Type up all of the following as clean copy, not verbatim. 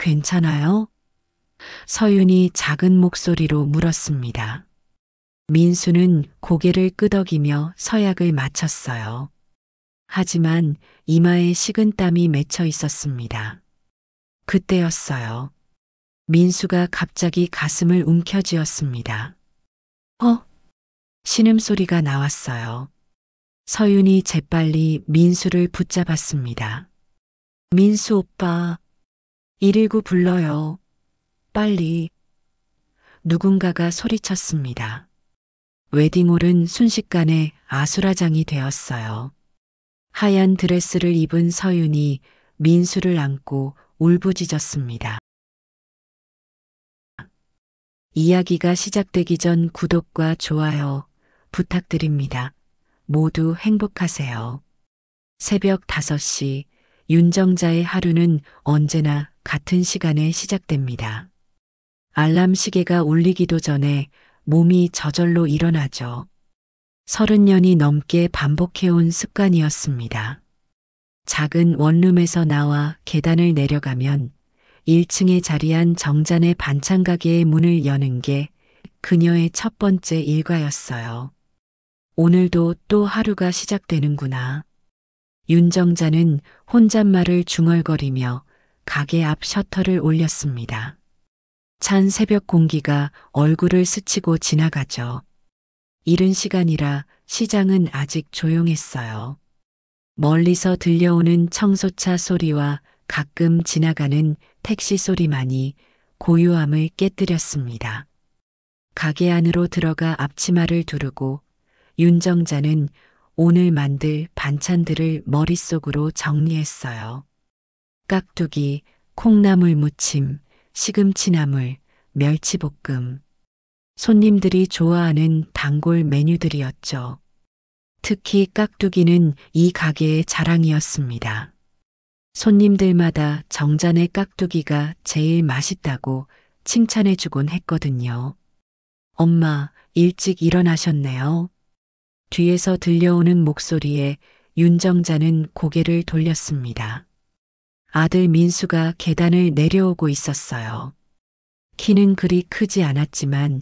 괜찮아요? 서윤이 작은 목소리로 물었습니다. 민수는 고개를 끄덕이며 서약을 마쳤어요. 하지만 이마에 식은땀이 맺혀 있었습니다. 그때였어요. 민수가 갑자기 가슴을 움켜쥐었습니다. 신음소리가 나왔어요. 서윤이 재빨리 민수를 붙잡았습니다. 민수 오빠, 119 불러요. 빨리. 누군가가 소리쳤습니다. 웨딩홀은 순식간에 아수라장이 되었어요. 하얀 드레스를 입은 서윤이 민수를 안고 울부짖었습니다. 이야기가 시작되기 전 구독과 좋아요 부탁드립니다. 모두 행복하세요. 새벽 5시 윤정자의 하루는 언제나 같은 시간에 시작됩니다. 알람 시계가 울리기도 전에 몸이 저절로 일어나죠. 30년이 넘게 반복해온 습관이었습니다. 작은 원룸에서 나와 계단을 내려가면 1층에 자리한 정잔의 반찬 가게의 문을 여는 게 그녀의 첫 번째 일과였어요. 오늘도 또 하루가 시작되는구나. 윤정자는 혼잣말을 중얼거리며 가게 앞 셔터를 올렸습니다. 찬 새벽 공기가 얼굴을 스치고 지나가죠. 이른 시간이라 시장은 아직 조용했어요. 멀리서 들려오는 청소차 소리와 가끔 지나가는 택시 소리만이 고요함을 깨뜨렸습니다. 가게 안으로 들어가 앞치마를 두르고 윤정자는 오늘 만들 반찬들을 머릿속으로 정리했어요. 깍두기, 콩나물 무침, 시금치나물, 멸치볶음. 손님들이 좋아하는 단골 메뉴들이었죠. 특히 깍두기는 이 가게의 자랑이었습니다. 손님들마다 정잔의 깍두기가 제일 맛있다고 칭찬해주곤 했거든요. 엄마, 일찍 일어나셨네요. 뒤에서 들려오는 목소리에 윤정자는 고개를 돌렸습니다. 아들 민수가 계단을 내려오고 있었어요. 키는 그리 크지 않았지만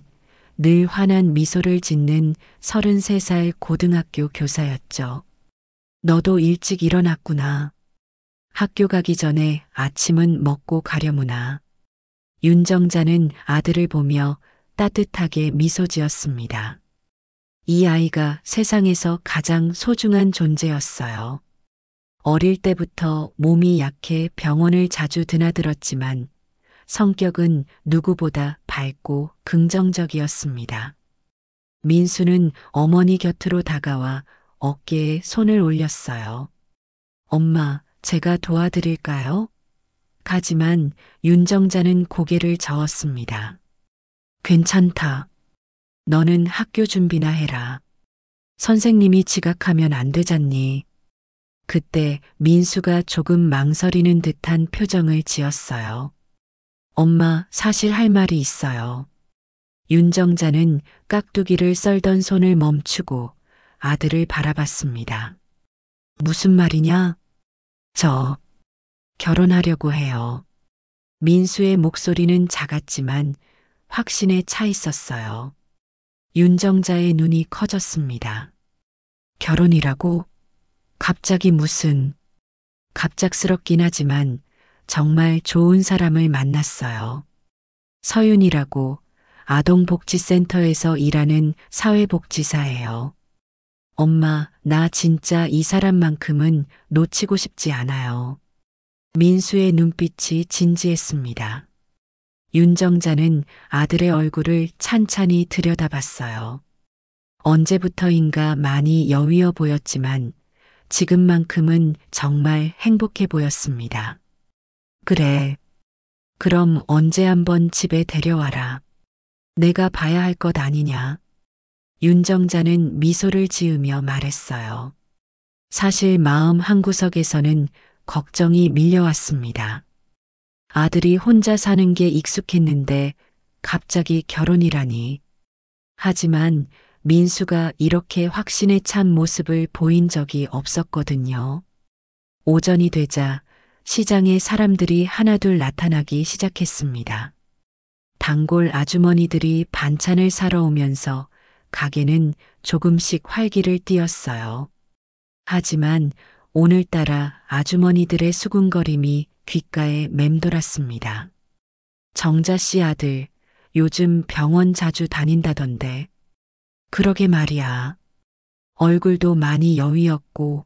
늘 환한 미소를 짓는 33살 고등학교 교사였죠. 너도 일찍 일어났구나. 학교 가기 전에 아침은 먹고 가려무나. 윤정자는 아들을 보며 따뜻하게 미소 지었습니다. 이 아이가 세상에서 가장 소중한 존재였어요. 어릴 때부터 몸이 약해 병원을 자주 드나들었지만 성격은 누구보다 밝고 긍정적이었습니다. 민수는 어머니 곁으로 다가와 어깨에 손을 올렸어요. 엄마, 제가 도와드릴까요? 하지만 윤정자는 고개를 저었습니다. 괜찮다. 너는 학교 준비나 해라. 선생님이 지각하면 안 되잖니. 그때 민수가 조금 망설이는 듯한 표정을 지었어요. 엄마, 사실 할 말이 있어요. 윤정자는 깍두기를 썰던 손을 멈추고 아들을 바라봤습니다. 무슨 말이냐? 저 결혼하려고 해요. 민수의 목소리는 작았지만 확신에 차 있었어요. 윤정자의 눈이 커졌습니다. 결혼이라고? 갑자기 무슨? 갑작스럽긴 하지만 정말 좋은 사람을 만났어요. 서윤이라고 아동복지센터에서 일하는 사회복지사예요. 엄마, 나 진짜 이 사람만큼은 놓치고 싶지 않아요. 민수의 눈빛이 진지했습니다. 윤정자는 아들의 얼굴을 찬찬히 들여다봤어요. 언제부터인가 많이 여위어 보였지만 지금만큼은 정말 행복해 보였습니다. 그래. 그럼 언제 한번 집에 데려와라. 내가 봐야 할 것 아니냐. 윤정자는 미소를 지으며 말했어요. 사실 마음 한구석에서는 걱정이 밀려왔습니다. 아들이 혼자 사는 게 익숙했는데 갑자기 결혼이라니. 하지만 민수가 이렇게 확신에 찬 모습을 보인 적이 없었거든요. 오전이 되자 시장에 사람들이 하나둘 나타나기 시작했습니다. 단골 아주머니들이 반찬을 사러 오면서 가게는 조금씩 활기를 띠었어요. 하지만 오늘따라 아주머니들의 수군거림이 귓가에 맴돌았습니다. 정자 씨 아들, 요즘 병원 자주 다닌다던데. 그러게 말이야. 얼굴도 많이 여위었고,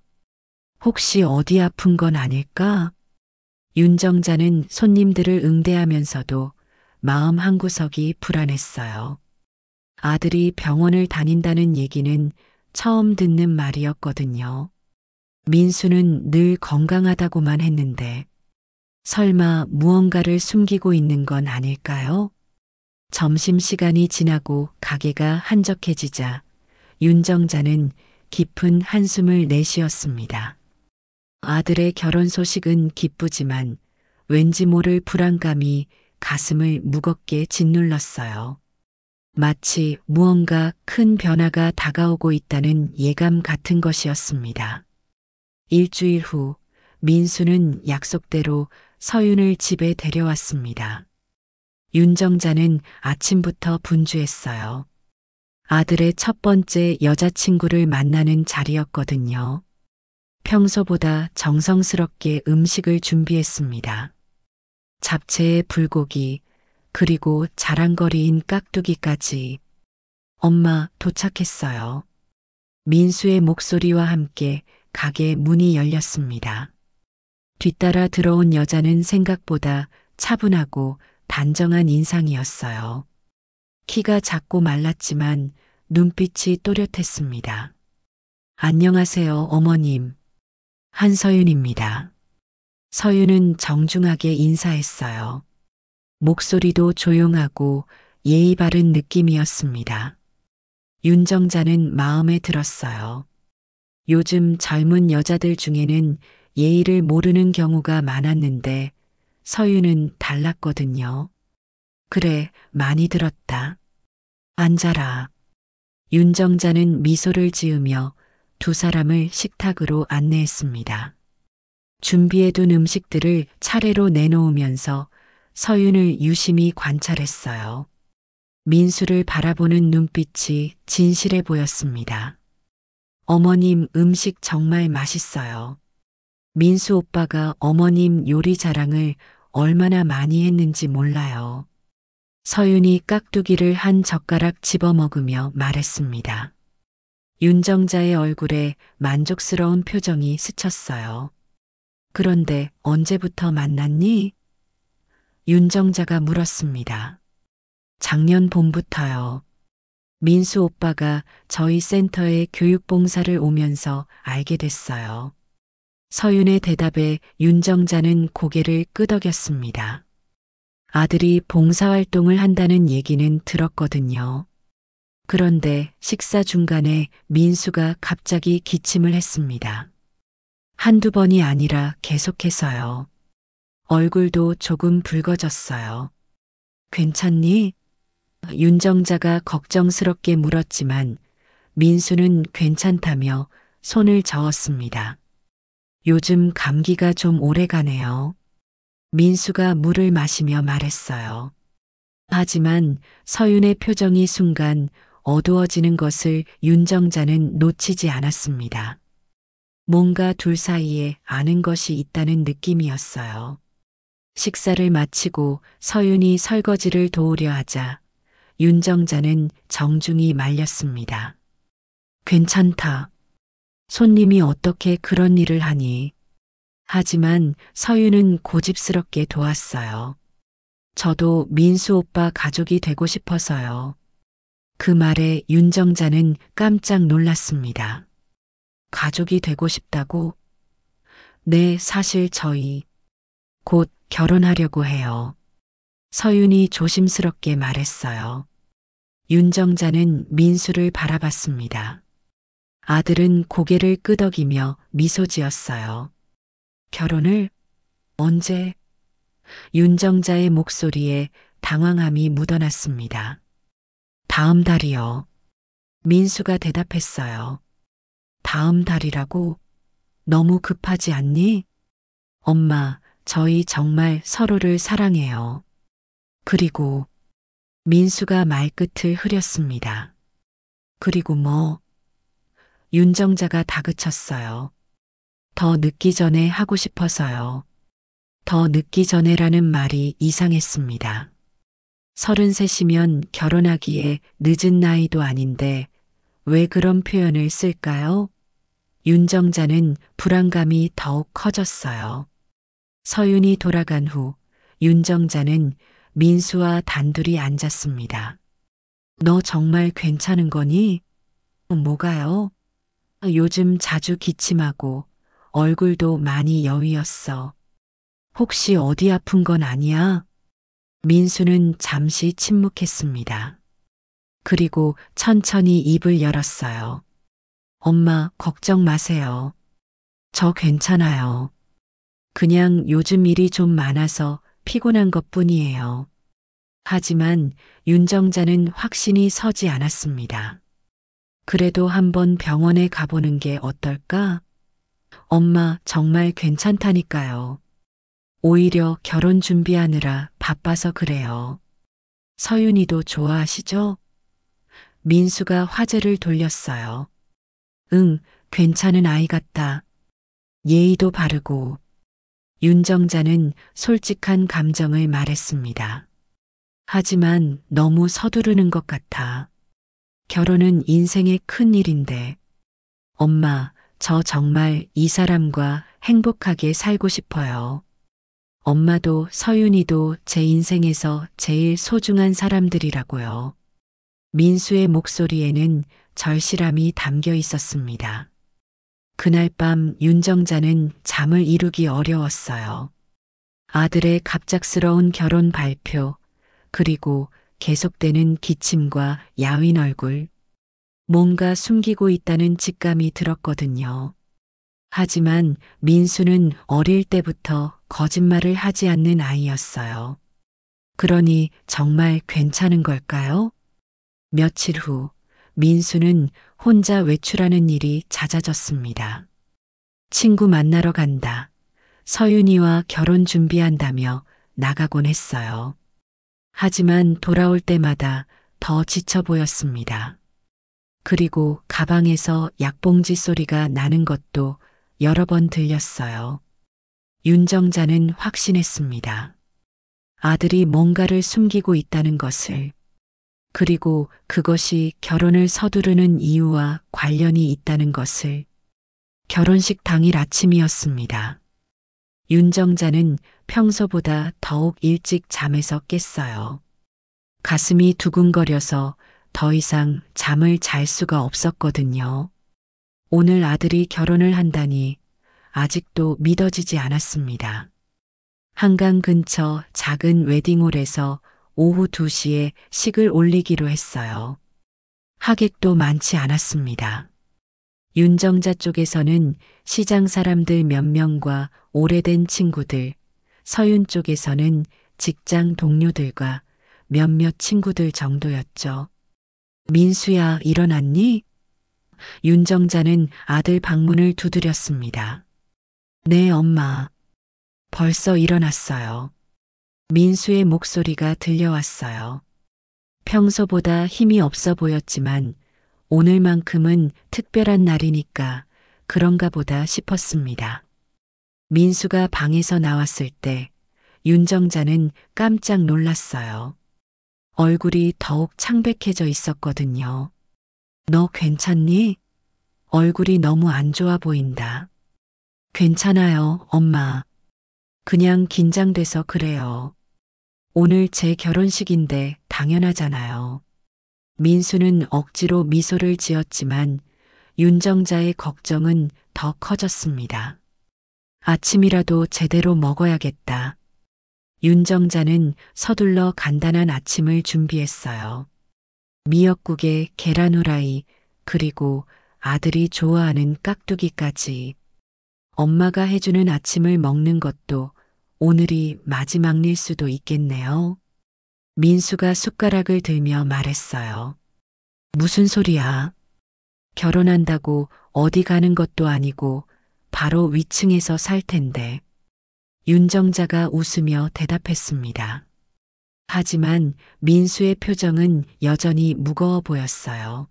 혹시 어디 아픈 건 아닐까? 윤정자는 손님들을 응대하면서도 마음 한구석이 불안했어요. 아들이 병원을 다닌다는 얘기는 처음 듣는 말이었거든요. 민수는 늘 건강하다고만 했는데 설마 무언가를 숨기고 있는 건 아닐까요? 점심시간이 지나고 가게가 한적해지자 윤정자는 깊은 한숨을 내쉬었습니다. 아들의 결혼 소식은 기쁘지만 왠지 모를 불안감이 가슴을 무겁게 짓눌렀어요. 마치 무언가 큰 변화가 다가오고 있다는 예감 같은 것이었습니다. 일주일 후 민수는 약속대로 서윤을 집에 데려왔습니다. 윤정자는 아침부터 분주했어요. 아들의 첫 번째 여자친구를 만나는 자리였거든요. 평소보다 정성스럽게 음식을 준비했습니다. 잡채에 불고기, 그리고 자랑거리인 깍두기까지. 엄마 도착했어요. 민수의 목소리와 함께 가게 문이 열렸습니다. 뒤따라 들어온 여자는 생각보다 차분하고 단정한 인상이었어요. 키가 작고 말랐지만 눈빛이 또렷했습니다. 안녕하세요, 어머님. 한서윤입니다. 서윤은 정중하게 인사했어요. 목소리도 조용하고 예의 바른 느낌이었습니다. 윤정자는 마음에 들었어요. 요즘 젊은 여자들 중에는 예의를 모르는 경우가 많았는데 서윤은 달랐거든요. 그래, 많이 들었다. 앉아라. 윤정자는 미소를 지으며 두 사람을 식탁으로 안내했습니다. 준비해둔 음식들을 차례로 내놓으면서 서윤을 유심히 관찰했어요. 민수를 바라보는 눈빛이 진실해 보였습니다. 어머님 음식 정말 맛있어요. 민수 오빠가 어머님 요리 자랑을 얼마나 많이 했는지 몰라요. 서윤이 깍두기를 한 젓가락 집어 먹으며 말했습니다. 윤정자의 얼굴에 만족스러운 표정이 스쳤어요. 그런데 언제부터 만났니? 윤정자가 물었습니다. 작년 봄부터요. 민수 오빠가 저희 센터에 교육봉사를 오면서 알게 됐어요. 서윤의 대답에 윤정자는 고개를 끄덕였습니다. 아들이 봉사활동을 한다는 얘기는 들었거든요. 그런데 식사 중간에 민수가 갑자기 기침을 했습니다. 한두 번이 아니라 계속해서요. 얼굴도 조금 붉어졌어요. 괜찮니? 윤정자가 걱정스럽게 물었지만 민수는 괜찮다며 손을 저었습니다. 요즘 감기가 좀 오래가네요. 민수가 물을 마시며 말했어요. 하지만 서윤의 표정이 순간 어두워지는 것을 윤정자는 놓치지 않았습니다. 뭔가 둘 사이에 아는 것이 있다는 느낌이었어요. 식사를 마치고 서윤이 설거지를 도우려 하자 윤정자는 정중히 말렸습니다. 괜찮다. 손님이 어떻게 그런 일을 하니? 하지만 서윤은 고집스럽게 도왔어요. 저도 민수 오빠 가족이 되고 싶어서요. 그 말에 윤정자는 깜짝 놀랐습니다. 가족이 되고 싶다고? 네, 사실 저희 곧 결혼하려고 해요. 서윤이 조심스럽게 말했어요. 윤정자는 민수를 바라봤습니다. 아들은 고개를 끄덕이며 미소 지었어요. 결혼을? 언제? 윤정자의 목소리에 당황함이 묻어났습니다. 다음 달이요. 민수가 대답했어요. 다음 달이라고? 너무 급하지 않니? 엄마, 저희 정말 서로를 사랑해요. 그리고 민수가 말끝을 흐렸습니다. 그리고 뭐? 윤정자가 다그쳤어요. 더 늦기 전에 하고 싶어서요. 더 늦기 전에라는 말이 이상했습니다. 33이면 결혼하기에 늦은 나이도 아닌데 왜 그런 표현을 쓸까요? 윤정자는 불안감이 더욱 커졌어요. 서윤이 돌아간 후 윤정자는 민수와 단둘이 앉았습니다. 너 정말 괜찮은 거니? 뭐가요? 요즘 자주 기침하고 얼굴도 많이 여위었어. 혹시 어디 아픈 건 아니야? 민수는 잠시 침묵했습니다. 그리고 천천히 입을 열었어요. 엄마, 걱정 마세요. 저 괜찮아요. 그냥 요즘 일이 좀 많아서 피곤한 것 뿐이에요. 하지만 윤정자는 확신이 서지 않았습니다. 그래도 한번 병원에 가보는 게 어떨까? 엄마, 정말 괜찮다니까요. 오히려 결혼 준비하느라 바빠서 그래요. 서윤이도 좋아하시죠? 민수가 화제를 돌렸어요. 응, 괜찮은 아이 같다. 예의도 바르고. 윤정자는 솔직한 감정을 말했습니다. 하지만 너무 서두르는 것 같아. 결혼은 인생의 큰 일인데. 엄마, 저 정말 이 사람과 행복하게 살고 싶어요. 엄마도 서윤이도 제 인생에서 제일 소중한 사람들이라고요. 민수의 목소리에는 절실함이 담겨 있었습니다. 그날 밤 윤정자는 잠을 이루기 어려웠어요. 아들의 갑작스러운 결혼 발표, 그리고 계속되는 기침과 야윈 얼굴. 뭔가 숨기고 있다는 직감이 들었거든요. 하지만 민수는 어릴 때부터 거짓말을 하지 않는 아이였어요. 그러니 정말 괜찮은 걸까요? 며칠 후 민수는 혼자 외출하는 일이 잦아졌습니다. 친구 만나러 간다. 서윤이와 결혼 준비한다며 나가곤 했어요. 하지만 돌아올 때마다 더 지쳐 보였습니다. 그리고 가방에서 약봉지 소리가 나는 것도 여러 번 들렸어요. 윤정자는 확신했습니다. 아들이 뭔가를 숨기고 있다는 것을. 그리고 그것이 결혼을 서두르는 이유와 관련이 있다는 것을. 결혼식 당일 아침이었습니다. 윤정자는 평소보다 더욱 일찍 잠에서 깼어요. 가슴이 두근거려서 더 이상 잠을 잘 수가 없었거든요. 오늘 아들이 결혼을 한다니 아직도 믿어지지 않았습니다. 한강 근처 작은 웨딩홀에서 오후 2시에 식을 올리기로 했어요. 하객도 많지 않았습니다. 윤정자 쪽에서는 시장 사람들 몇 명과 오래된 친구들, 서윤 쪽에서는 직장 동료들과 몇몇 친구들 정도였죠. 민수야, 일어났니? 윤정자는 아들 방문을 두드렸습니다. 네, 엄마. 벌써 일어났어요. 민수의 목소리가 들려왔어요. 평소보다 힘이 없어 보였지만 오늘만큼은 특별한 날이니까 그런가 보다 싶었습니다. 민수가 방에서 나왔을 때 윤정자는 깜짝 놀랐어요. 얼굴이 더욱 창백해져 있었거든요. 너 괜찮니? 얼굴이 너무 안 좋아 보인다. 괜찮아요, 엄마. 그냥 긴장돼서 그래요. 오늘 제 결혼식인데 당연하잖아요. 민수는 억지로 미소를 지었지만 윤정자의 걱정은 더 커졌습니다. 아침이라도 제대로 먹어야겠다. 윤정자는 서둘러 간단한 아침을 준비했어요. 미역국에 계란 후라이, 그리고 아들이 좋아하는 깍두기까지. 엄마가 해주는 아침을 먹는 것도 오늘이 마지막일 수도 있겠네요. 민수가 숟가락을 들며 말했어요. 무슨 소리야? 결혼한다고 어디 가는 것도 아니고 바로 위층에서 살 텐데. 윤정자가 웃으며 대답했습니다. 하지만 민수의 표정은 여전히 무거워 보였어요.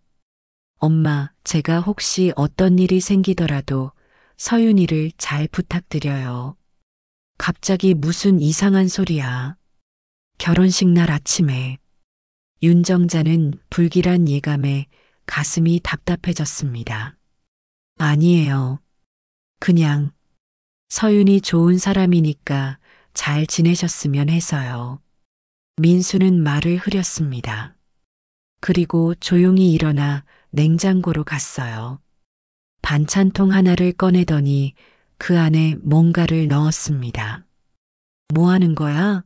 엄마, 제가 혹시 어떤 일이 생기더라도 서윤이를 잘 부탁드려요. 갑자기 무슨 이상한 소리야. 결혼식 날 아침에 윤정자는 불길한 예감에 가슴이 답답해졌습니다. 아니에요. 그냥 서윤이 좋은 사람이니까 잘 지내셨으면 해서요. 민수는 말을 흐렸습니다. 그리고 조용히 일어나 냉장고로 갔어요. 반찬통 하나를 꺼내더니 그 안에 뭔가를 넣었습니다. 뭐 하는 거야?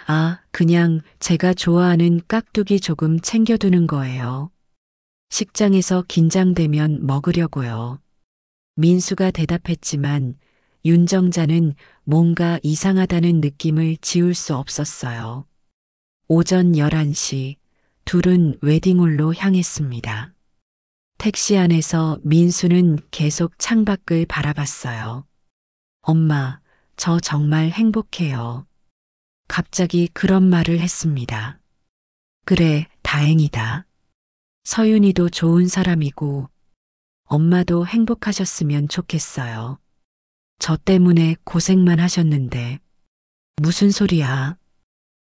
아, 그냥 제가 좋아하는 깍두기 조금 챙겨두는 거예요. 식장에서 긴장되면 먹으려고요. 민수가 대답했지만 윤정자는 뭔가 이상하다는 느낌을 지울 수 없었어요. 오전 11시 둘은 웨딩홀로 향했습니다. 택시 안에서 민수는 계속 창밖을 바라봤어요. 엄마, 저 정말 행복해요. 갑자기 그런 말을 했습니다. 그래, 다행이다. 서윤이도 좋은 사람이고 엄마도 행복하셨으면 좋겠어요. 저 때문에 고생만 하셨는데. 무슨 소리야?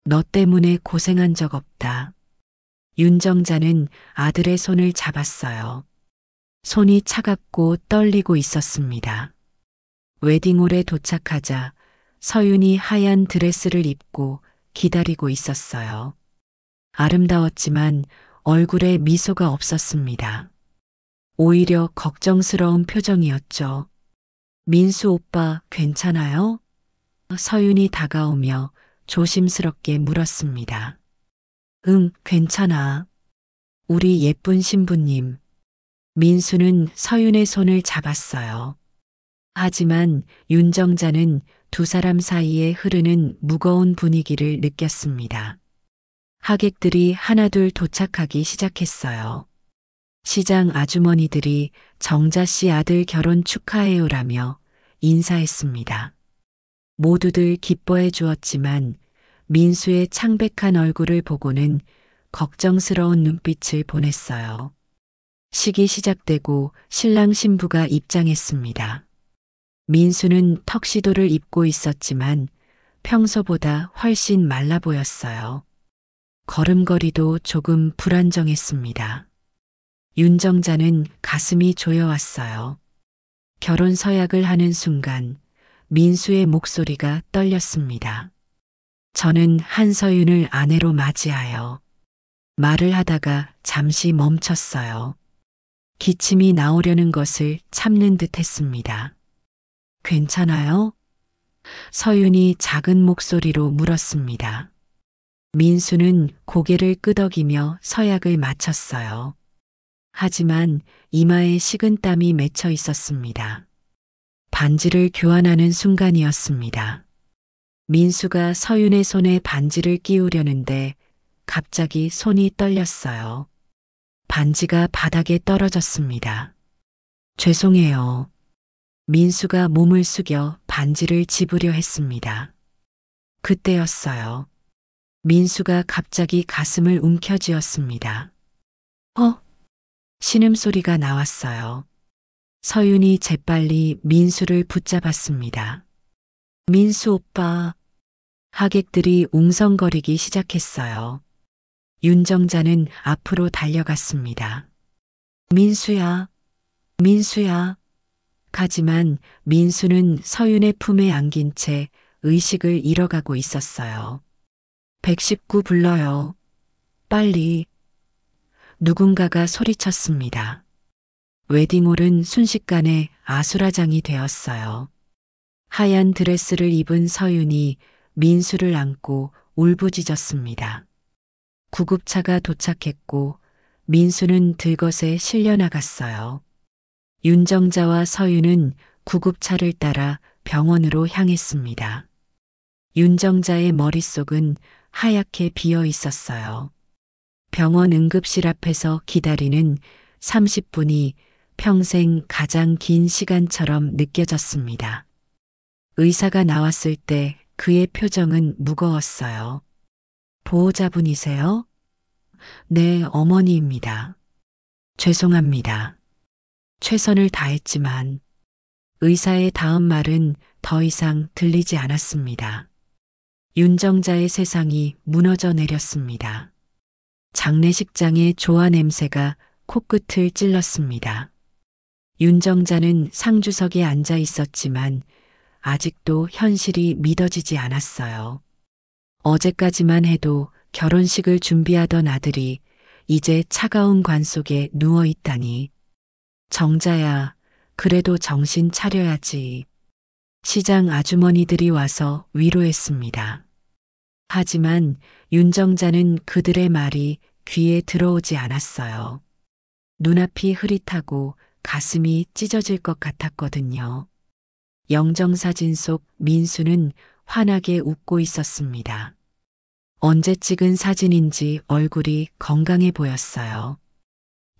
너 때문에 고생한 적 없다. 윤정자는 아들의 손을 잡았어요. 손이 차갑고 떨리고 있었습니다. 웨딩홀에 도착하자 서윤이 하얀 드레스를 입고 기다리고 있었어요. 아름다웠지만 얼굴에 미소가 없었습니다. 오히려 걱정스러운 표정이었죠. 민수 오빠 괜찮아요? 서윤이 다가오며 조심스럽게 물었습니다. 응, 괜찮아. 우리 예쁜 신부님. 민수는 서윤의 손을 잡았어요. 하지만 윤정자는 두 사람 사이에 흐르는 무거운 분위기를 느꼈습니다. 하객들이 하나둘 도착하기 시작했어요. 시장 아주머니들이 정자 씨 아들 결혼 축하해요라며 인사했습니다. 모두들 기뻐해 주었지만 민수의 창백한 얼굴을 보고는 걱정스러운 눈빛을 보냈어요. 식이 시작되고 신랑 신부가 입장했습니다. 민수는 턱시도를 입고 있었지만 평소보다 훨씬 말라 보였어요. 걸음걸이도 조금 불안정했습니다. 윤정자는 가슴이 조여왔어요. 결혼 서약을 하는 순간 민수의 목소리가 떨렸습니다. 저는 한서윤을 아내로 맞이하여. 말을 하다가 잠시 멈췄어요. 기침이 나오려는 것을 참는 듯 했습니다. 괜찮아요? 서윤이 작은 목소리로 물었습니다. 민수는 고개를 끄덕이며 서약을 마쳤어요. 하지만 이마에 식은땀이 맺혀 있었습니다. 반지를 교환하는 순간이었습니다. 민수가 서윤의 손에 반지를 끼우려는데 갑자기 손이 떨렸어요. 반지가 바닥에 떨어졌습니다. 죄송해요. 민수가 몸을 숙여 반지를 집으려 했습니다. 그때였어요. 민수가 갑자기 가슴을 움켜쥐었습니다. 신음소리가 나왔어요. 서윤이 재빨리 민수를 붙잡았습니다. 민수 오빠. 하객들이 웅성거리기 시작했어요. 윤정자는 앞으로 달려갔습니다. 민수야, 민수야. 하지만 민수는 서윤의 품에 안긴 채 의식을 잃어가고 있었어요. 119 불러요. 빨리. 누군가가 소리쳤습니다. 웨딩홀은 순식간에 아수라장이 되었어요. 하얀 드레스를 입은 서윤이 민수를 안고 울부짖었습니다. 구급차가 도착했고 민수는 들것에 실려 나갔어요. 윤정자와 서윤은 구급차를 따라 병원으로 향했습니다. 윤정자의 머릿속은 하얗게 비어 있었어요. 병원 응급실 앞에서 기다리는 30분이 평생 가장 긴 시간처럼 느껴졌습니다. 의사가 나왔을 때 그의 표정은 무거웠어요. 보호자분이세요? 네, 어머니입니다. 죄송합니다. 최선을 다했지만 의사의 다음 말은 더 이상 들리지 않았습니다. 윤정자의 세상이 무너져 내렸습니다. 장례식장의 조화 냄새가 코끝을 찔렀습니다. 윤정자는 상주석에 앉아 있었지만 아직도 현실이 믿어지지 않았어요. 어제까지만 해도 결혼식을 준비하던 아들이 이제 차가운 관 속에 누워 있다니. 정자야, 그래도 정신 차려야지. 시장 아주머니들이 와서 위로했습니다. 하지만 윤정자는 그들의 말이 귀에 들어오지 않았어요. 눈앞이 흐릿하고 가슴이 찢어질 것 같았거든요. 영정사진 속 민수는 환하게 웃고 있었습니다. 언제 찍은 사진인지 얼굴이 건강해 보였어요.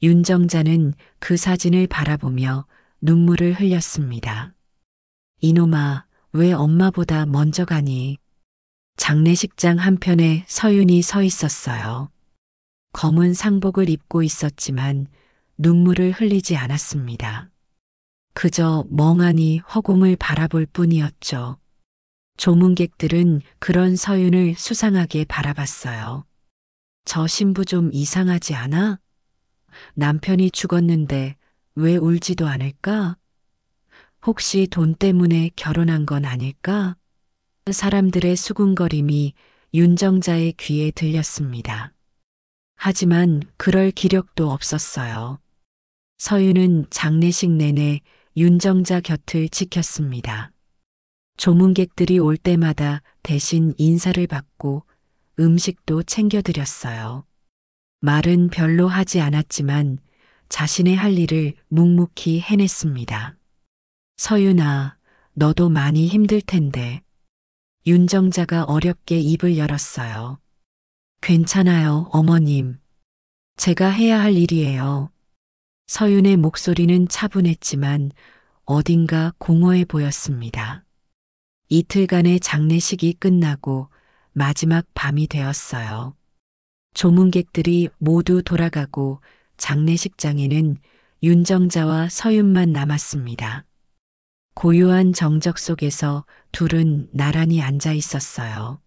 윤정자는 그 사진을 바라보며 눈물을 흘렸습니다. 이놈아, 왜 엄마보다 먼저 가니? 장례식장 한편에 서윤이 서 있었어요. 검은 상복을 입고 있었지만 눈물을 흘리지 않았습니다. 그저 멍하니 허공을 바라볼 뿐이었죠. 조문객들은 그런 서윤을 수상하게 바라봤어요. 저 신부 좀 이상하지 않아? 남편이 죽었는데 왜 울지도 않을까? 혹시 돈 때문에 결혼한 건 아닐까? 사람들의 수군거림이 윤정자의 귀에 들렸습니다. 하지만 그럴 기력도 없었어요. 서윤은 장례식 내내 윤정자 곁을 지켰습니다. 조문객들이 올 때마다 대신 인사를 받고 음식도 챙겨드렸어요. 말은 별로 하지 않았지만 자신의 할 일을 묵묵히 해냈습니다. 서윤아, 너도 많이 힘들 텐데. 윤정자가 어렵게 입을 열었어요. 괜찮아요, 어머님. 제가 해야 할 일이에요. 서윤의 목소리는 차분했지만 어딘가 공허해 보였습니다. 이틀간의 장례식이 끝나고 마지막 밤이 되었어요. 조문객들이 모두 돌아가고 장례식장에는 윤정자와 서윤만 남았습니다. 고요한 정적 속에서 둘은 나란히 앉아 있었어요.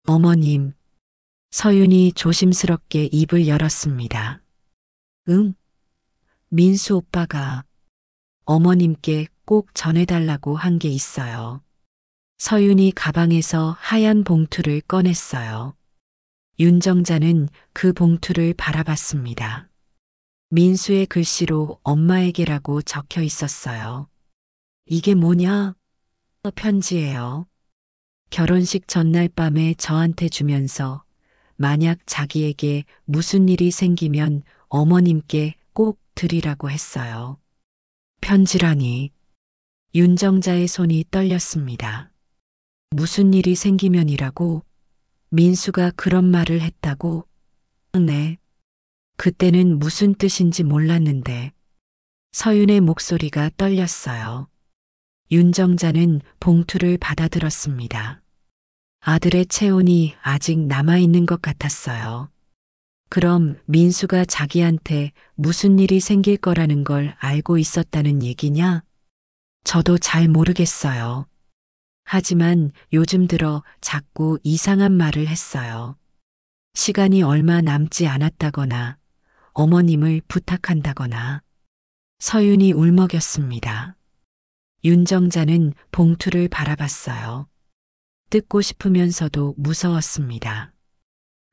어머님, 서윤이 조심스럽게 입을 열었습니다. 응? 민수 오빠가 어머님께 꼭 전해달라고 한 게 있어요. 서윤이 가방에서 하얀 봉투를 꺼냈어요. 윤정자는 그 봉투를 바라봤습니다. 민수의 글씨로 엄마에게라고 적혀 있었어요. 이게 뭐냐? 편지예요. 결혼식 전날 밤에 저한테 주면서 만약 자기에게 무슨 일이 생기면 어머님께 꼭 드리라고 했어요. 편지라니. 윤정자의 손이 떨렸습니다. 무슨 일이 생기면이라고? 민수가 그런 말을 했다고? 네. 그때는 무슨 뜻인지 몰랐는데. 서윤의 목소리가 떨렸어요. 윤정자는 봉투를 받아들었습니다. 아들의 체온이 아직 남아있는 것 같았어요. 그럼 민수가 자기한테 무슨 일이 생길 거라는 걸 알고 있었다는 얘기냐? 저도 잘 모르겠어요. 하지만 요즘 들어 자꾸 이상한 말을 했어요. 시간이 얼마 남지 않았다거나 어머님을 부탁한다거나. 서윤이 울먹였습니다. 윤정자는 봉투를 바라봤어요. 뜯고 싶으면서도 무서웠습니다.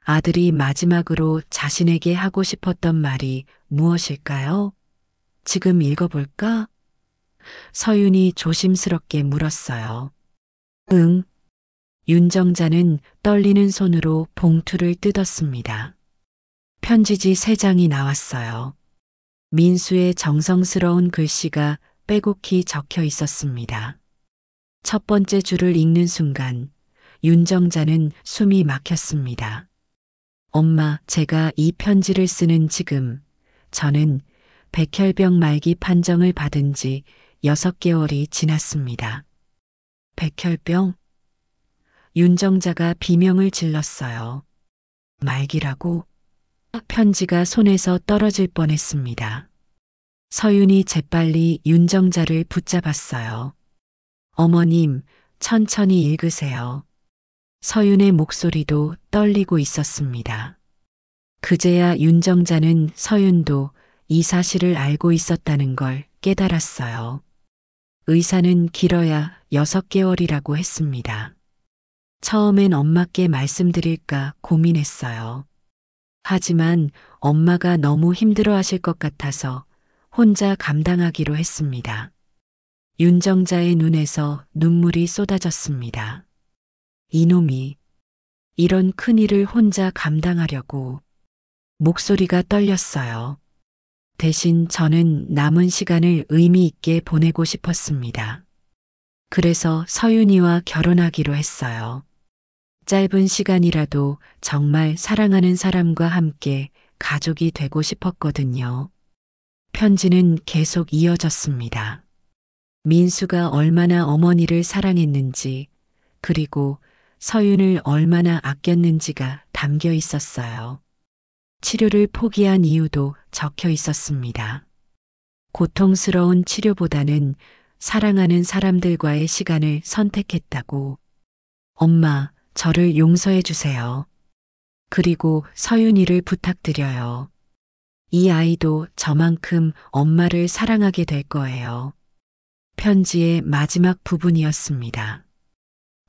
아들이 마지막으로 자신에게 하고 싶었던 말이 무엇일까요? 지금 읽어볼까? 서윤이 조심스럽게 물었어요. 응. 윤정자는 떨리는 손으로 봉투를 뜯었습니다. 편지지 3장이 나왔어요. 민수의 정성스러운 글씨가 빼곡히 적혀 있었습니다. 첫 번째 줄을 읽는 순간 윤정자는 숨이 막혔습니다. 엄마, 제가 이 편지를 쓰는 지금 저는 백혈병 말기 판정을 받은 지 6개월이 지났습니다. 백혈병? 윤정자가 비명을 질렀어요. 말기라고? 편지가 손에서 떨어질 뻔했습니다. 서윤이 재빨리 윤정자를 붙잡았어요. 어머님, 천천히 읽으세요. 서윤의 목소리도 떨리고 있었습니다. 그제야 윤정자는 서윤도 이 사실을 알고 있었다는 걸 깨달았어요. 의사는 길어야 6개월이라고 했습니다. 처음엔 엄마께 말씀드릴까 고민했어요. 하지만 엄마가 너무 힘들어 하실 것 같아서 혼자 감당하기로 했습니다. 윤정자의 눈에서 눈물이 쏟아졌습니다. 이놈이 이런 큰일을 혼자 감당하려고. 목소리가 떨렸어요. 대신 저는 남은 시간을 의미 있게 보내고 싶었습니다. 그래서 서윤이와 결혼하기로 했어요. 짧은 시간이라도 정말 사랑하는 사람과 함께 가족이 되고 싶었거든요. 편지는 계속 이어졌습니다. 민수가 얼마나 어머니를 사랑했는지, 그리고 서윤을 얼마나 아꼈는지가 담겨 있었어요. 치료를 포기한 이유도 적혀 있었습니다. 고통스러운 치료보다는 사랑하는 사람들과의 시간을 선택했다고. 엄마, 저를 용서해 주세요. 그리고 서윤이를 부탁드려요. 이 아이도 저만큼 엄마를 사랑하게 될 거예요. 편지의 마지막 부분이었습니다.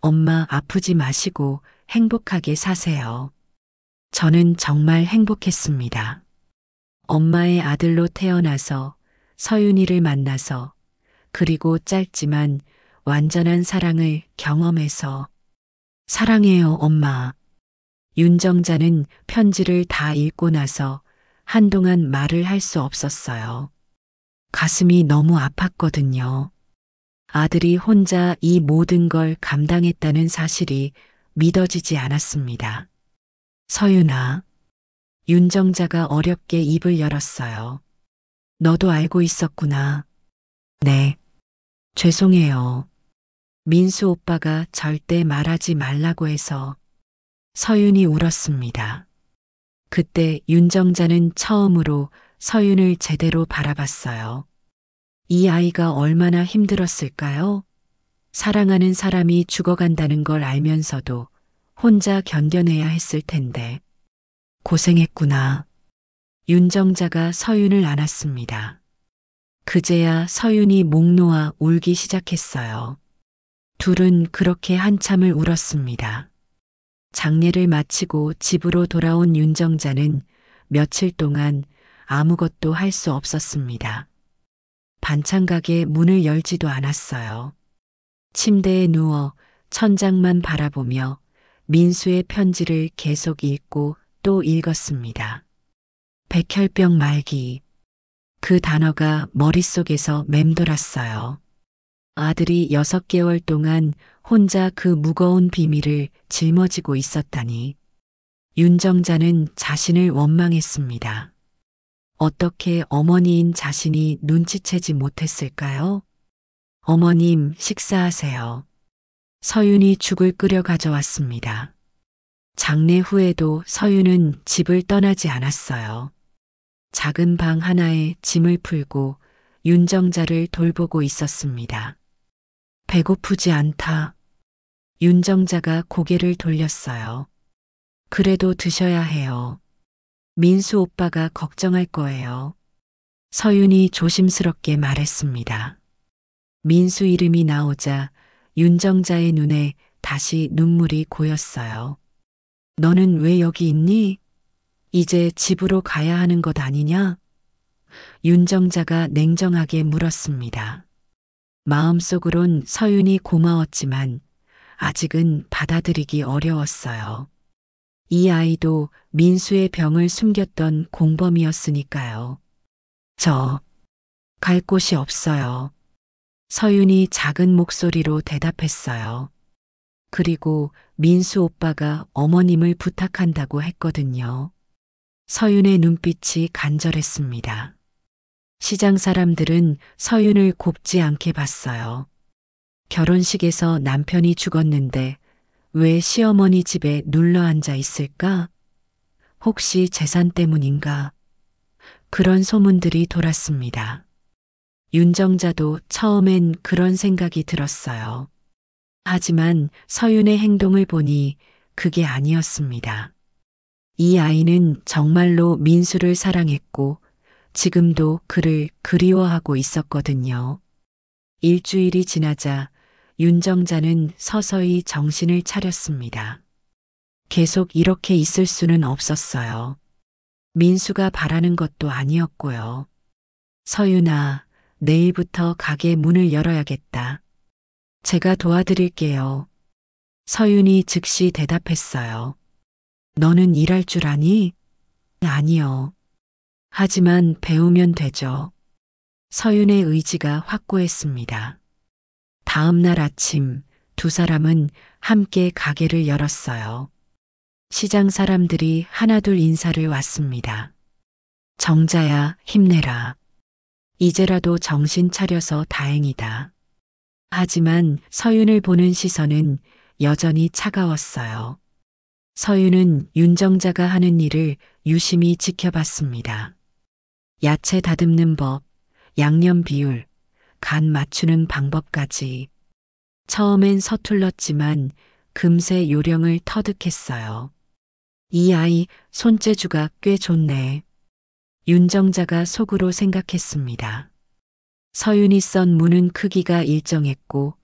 엄마 아프지 마시고 행복하게 사세요. 저는 정말 행복했습니다. 엄마의 아들로 태어나서 서윤이를 만나서 그리고 짧지만 완전한 사랑을 경험해서 사랑해요, 엄마. 윤정자는 편지를 다 읽고 나서 한동안 말을 할 수 없었어요. 가슴이 너무 아팠거든요. 아들이 혼자 이 모든 걸 감당했다는 사실이 믿어지지 않았습니다. 서윤아. 윤정자가 어렵게 입을 열었어요. 너도 알고 있었구나. 네. 죄송해요. 민수 오빠가 절대 말하지 말라고 해서. 서윤이 울었습니다. 그때 윤정자는 처음으로 서윤을 제대로 바라봤어요. 이 아이가 얼마나 힘들었을까요? 사랑하는 사람이 죽어간다는 걸 알면서도 혼자 견뎌내야 했을 텐데. 고생했구나. 윤정자가 서윤을 안았습니다. 그제야 서윤이 목 놓아 울기 시작했어요. 둘은 그렇게 한참을 울었습니다. 장례를 마치고 집으로 돌아온 윤정자는 며칠 동안 아무것도 할 수 없었습니다. 반찬 가게 문을 열지도 않았어요. 침대에 누워 천장만 바라보며 민수의 편지를 계속 읽고 또 읽었습니다. 백혈병 말기. 그 단어가 머릿속에서 맴돌았어요. 아들이 6개월 동안 혼자 그 무거운 비밀을 짊어지고 있었다니. 윤정자는 자신을 원망했습니다. 어떻게 어머니인 자신이 눈치채지 못했을까요? 어머님, 식사하세요. 서윤이 죽을 끓여 가져왔습니다. 장례 후에도 서윤은 집을 떠나지 않았어요. 작은 방 하나에 짐을 풀고 윤정자를 돌보고 있었습니다. 배고프지 않다. 윤정자가 고개를 돌렸어요. 그래도 드셔야 해요. 민수 오빠가 걱정할 거예요. 서윤이 조심스럽게 말했습니다. 민수 이름이 나오자 윤정자의 눈에 다시 눈물이 고였어요. 너는 왜 여기 있니? 이제 집으로 가야 하는 것 아니냐? 윤정자가 냉정하게 물었습니다. 마음속으론 서윤이 고마웠지만 아직은 받아들이기 어려웠어요. 이 아이도 민수의 병을 숨겼던 공범이었으니까요. 저, 갈 곳이 없어요. 서윤이 작은 목소리로 대답했어요. 그리고 민수 오빠가 어머님을 부탁한다고 했거든요. 서윤의 눈빛이 간절했습니다. 시장 사람들은 서윤을 곱지 않게 봤어요. 결혼식에서 남편이 죽었는데 왜 시어머니 집에 눌러 앉아 있을까? 혹시 재산 때문인가? 그런 소문들이 돌았습니다. 윤정자도 처음엔 그런 생각이 들었어요. 하지만 서윤의 행동을 보니 그게 아니었습니다. 이 아이는 정말로 민수를 사랑했고 지금도 그를 그리워하고 있었거든요. 일주일이 지나자 윤정자는 서서히 정신을 차렸습니다. 계속 이렇게 있을 수는 없었어요. 민수가 바라는 것도 아니었고요. 서윤아, 내일부터 가게 문을 열어야겠다. 제가 도와드릴게요. 서윤이 즉시 대답했어요. 너는 일할 줄 아니? 아니요. 하지만 배우면 되죠. 서윤의 의지가 확고했습니다. 다음 날 아침 두 사람은 함께 가게를 열었어요. 시장 사람들이 하나둘 인사를 왔습니다. 정자야, 힘내라. 이제라도 정신 차려서 다행이다. 하지만 서윤을 보는 시선은 여전히 차가웠어요. 서윤은 윤정자가 하는 일을 유심히 지켜봤습니다. 야채 다듬는 법, 양념 비율, 간 맞추는 방법까지. 처음엔 서툴렀지만 금세 요령을 터득했어요. 이 아이 손재주가 꽤 좋네. 윤정자가 속으로 생각했습니다. 서윤이 썬 무는 크기가 일정했고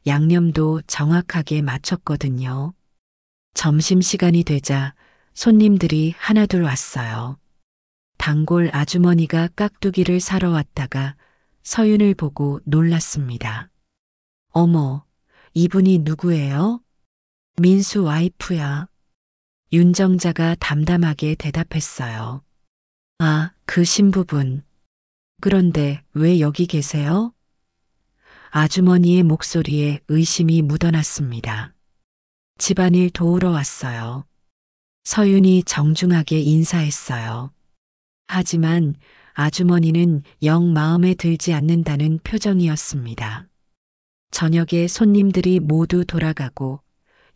양념도 정확하게 맞췄거든요. 점심시간이 되자 손님들이 하나둘 왔어요. 단골 아주머니가 깍두기를 사러 왔다가 서윤을 보고 놀랐습니다. 어머, 이분이 누구예요? 민수 와이프야. 윤정자가 담담하게 대답했어요. 아, 그 신부분. 그런데 왜 여기 계세요? 아주머니의 목소리에 의심이 묻어났습니다. 집안일 도우러 왔어요. 서윤이 정중하게 인사했어요. 하지만 아주머니는 영 마음에 들지 않는다는 표정이었습니다. 저녁에 손님들이 모두 돌아가고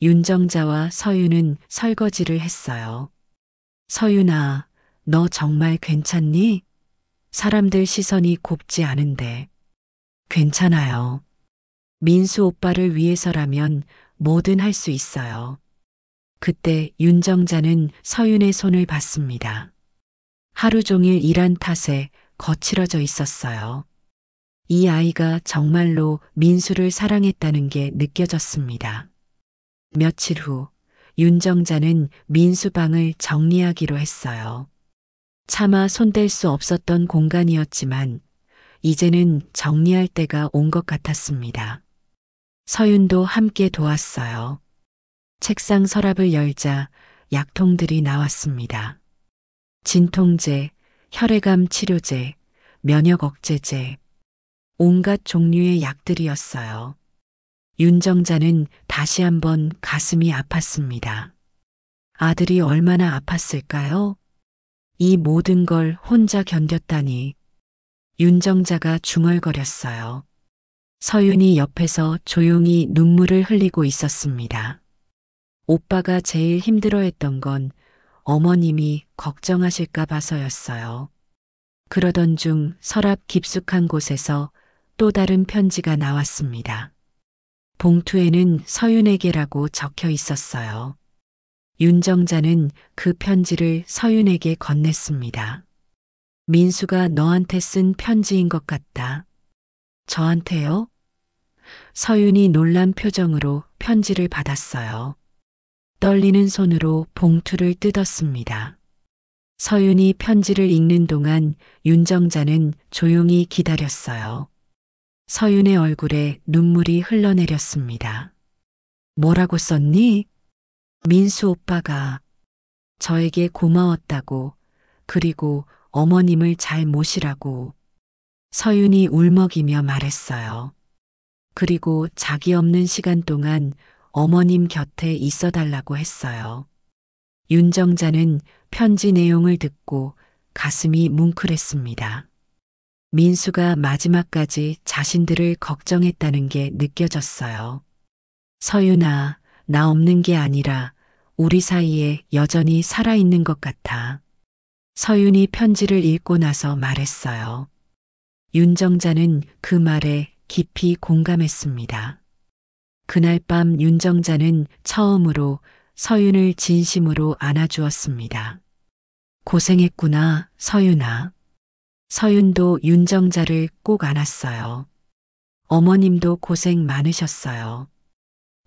윤정자와 서윤은 설거지를 했어요. 서윤아, 너 정말 괜찮니? 사람들 시선이 곱지 않은데. 괜찮아요. 민수 오빠를 위해서라면 뭐든 할 수 있어요. 그때 윤정자는 서윤의 손을 봤습니다. 하루 종일 일한 탓에 거칠어져 있었어요. 이 아이가 정말로 민수를 사랑했다는 게 느껴졌습니다. 며칠 후 윤정자는 민수 방을 정리하기로 했어요. 차마 손댈 수 없었던 공간이었지만 이제는 정리할 때가 온 것 같았습니다. 서윤도 함께 도왔어요. 책상 서랍을 열자 약통들이 나왔습니다. 진통제, 혈액암 치료제, 면역 억제제, 온갖 종류의 약들이었어요. 윤정자는 다시 한번 가슴이 아팠습니다. 아들이 얼마나 아팠을까요? 이 모든 걸 혼자 견뎠다니. 윤정자가 중얼거렸어요. 서윤이 옆에서 조용히 눈물을 흘리고 있었습니다. 오빠가 제일 힘들어했던 건 어머님이 걱정하실까 봐서였어요. 그러던 중 서랍 깊숙한 곳에서 또 다른 편지가 나왔습니다. 봉투에는 서윤에게라고 적혀 있었어요. 윤정자는 그 편지를 서윤에게 건넸습니다. 민수가 너한테 쓴 편지인 것 같다. 저한테요? 서윤이 놀란 표정으로 편지를 받았어요. 떨리는 손으로 봉투를 뜯었습니다. 서윤이 편지를 읽는 동안 윤정자는 조용히 기다렸어요. 서윤의 얼굴에 눈물이 흘러내렸습니다. 뭐라고 썼니? 민수 오빠가 저에게 고마웠다고, 그리고 어머님을 잘 모시라고. 서윤이 울먹이며 말했어요. 그리고 자기 없는 시간 동안 어머님 곁에 있어달라고 했어요. 윤정자는 편지 내용을 듣고 가슴이 뭉클했습니다. 민수가 마지막까지 자신들을 걱정했다는 게 느껴졌어요. 서윤아, 나 없는 게 아니라 우리 사이에 여전히 살아있는 것 같아. 서윤이 편지를 읽고 나서 말했어요. 윤정자는 그 말에 깊이 공감했습니다. 그날 밤 윤정자는 처음으로 서윤을 진심으로 안아주었습니다. 고생했구나, 서윤아. 서윤도 윤정자를 꼭 안았어요. 어머님도 고생 많으셨어요.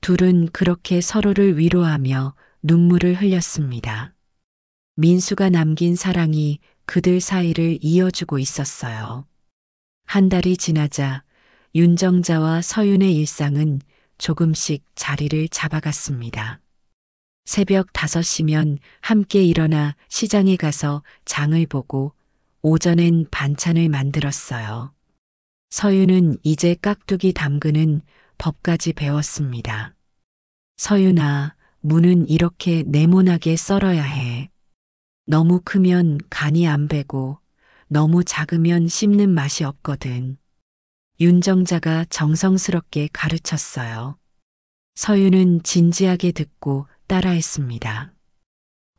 둘은 그렇게 서로를 위로하며 눈물을 흘렸습니다. 민수가 남긴 사랑이 그들 사이를 이어주고 있었어요. 한 달이 지나자 윤정자와 서윤의 일상은 조금씩 자리를 잡아갔습니다. 새벽 5시면 함께 일어나 시장에 가서 장을 보고 오전엔 반찬을 만들었어요. 서윤은 이제 깍두기 담그는 법까지 배웠습니다. 서윤아, 무는 이렇게 네모나게 썰어야 해. 너무 크면 간이 안 배고 너무 작으면 씹는 맛이 없거든. 윤정자가 정성스럽게 가르쳤어요. 서윤은 진지하게 듣고 따라했습니다.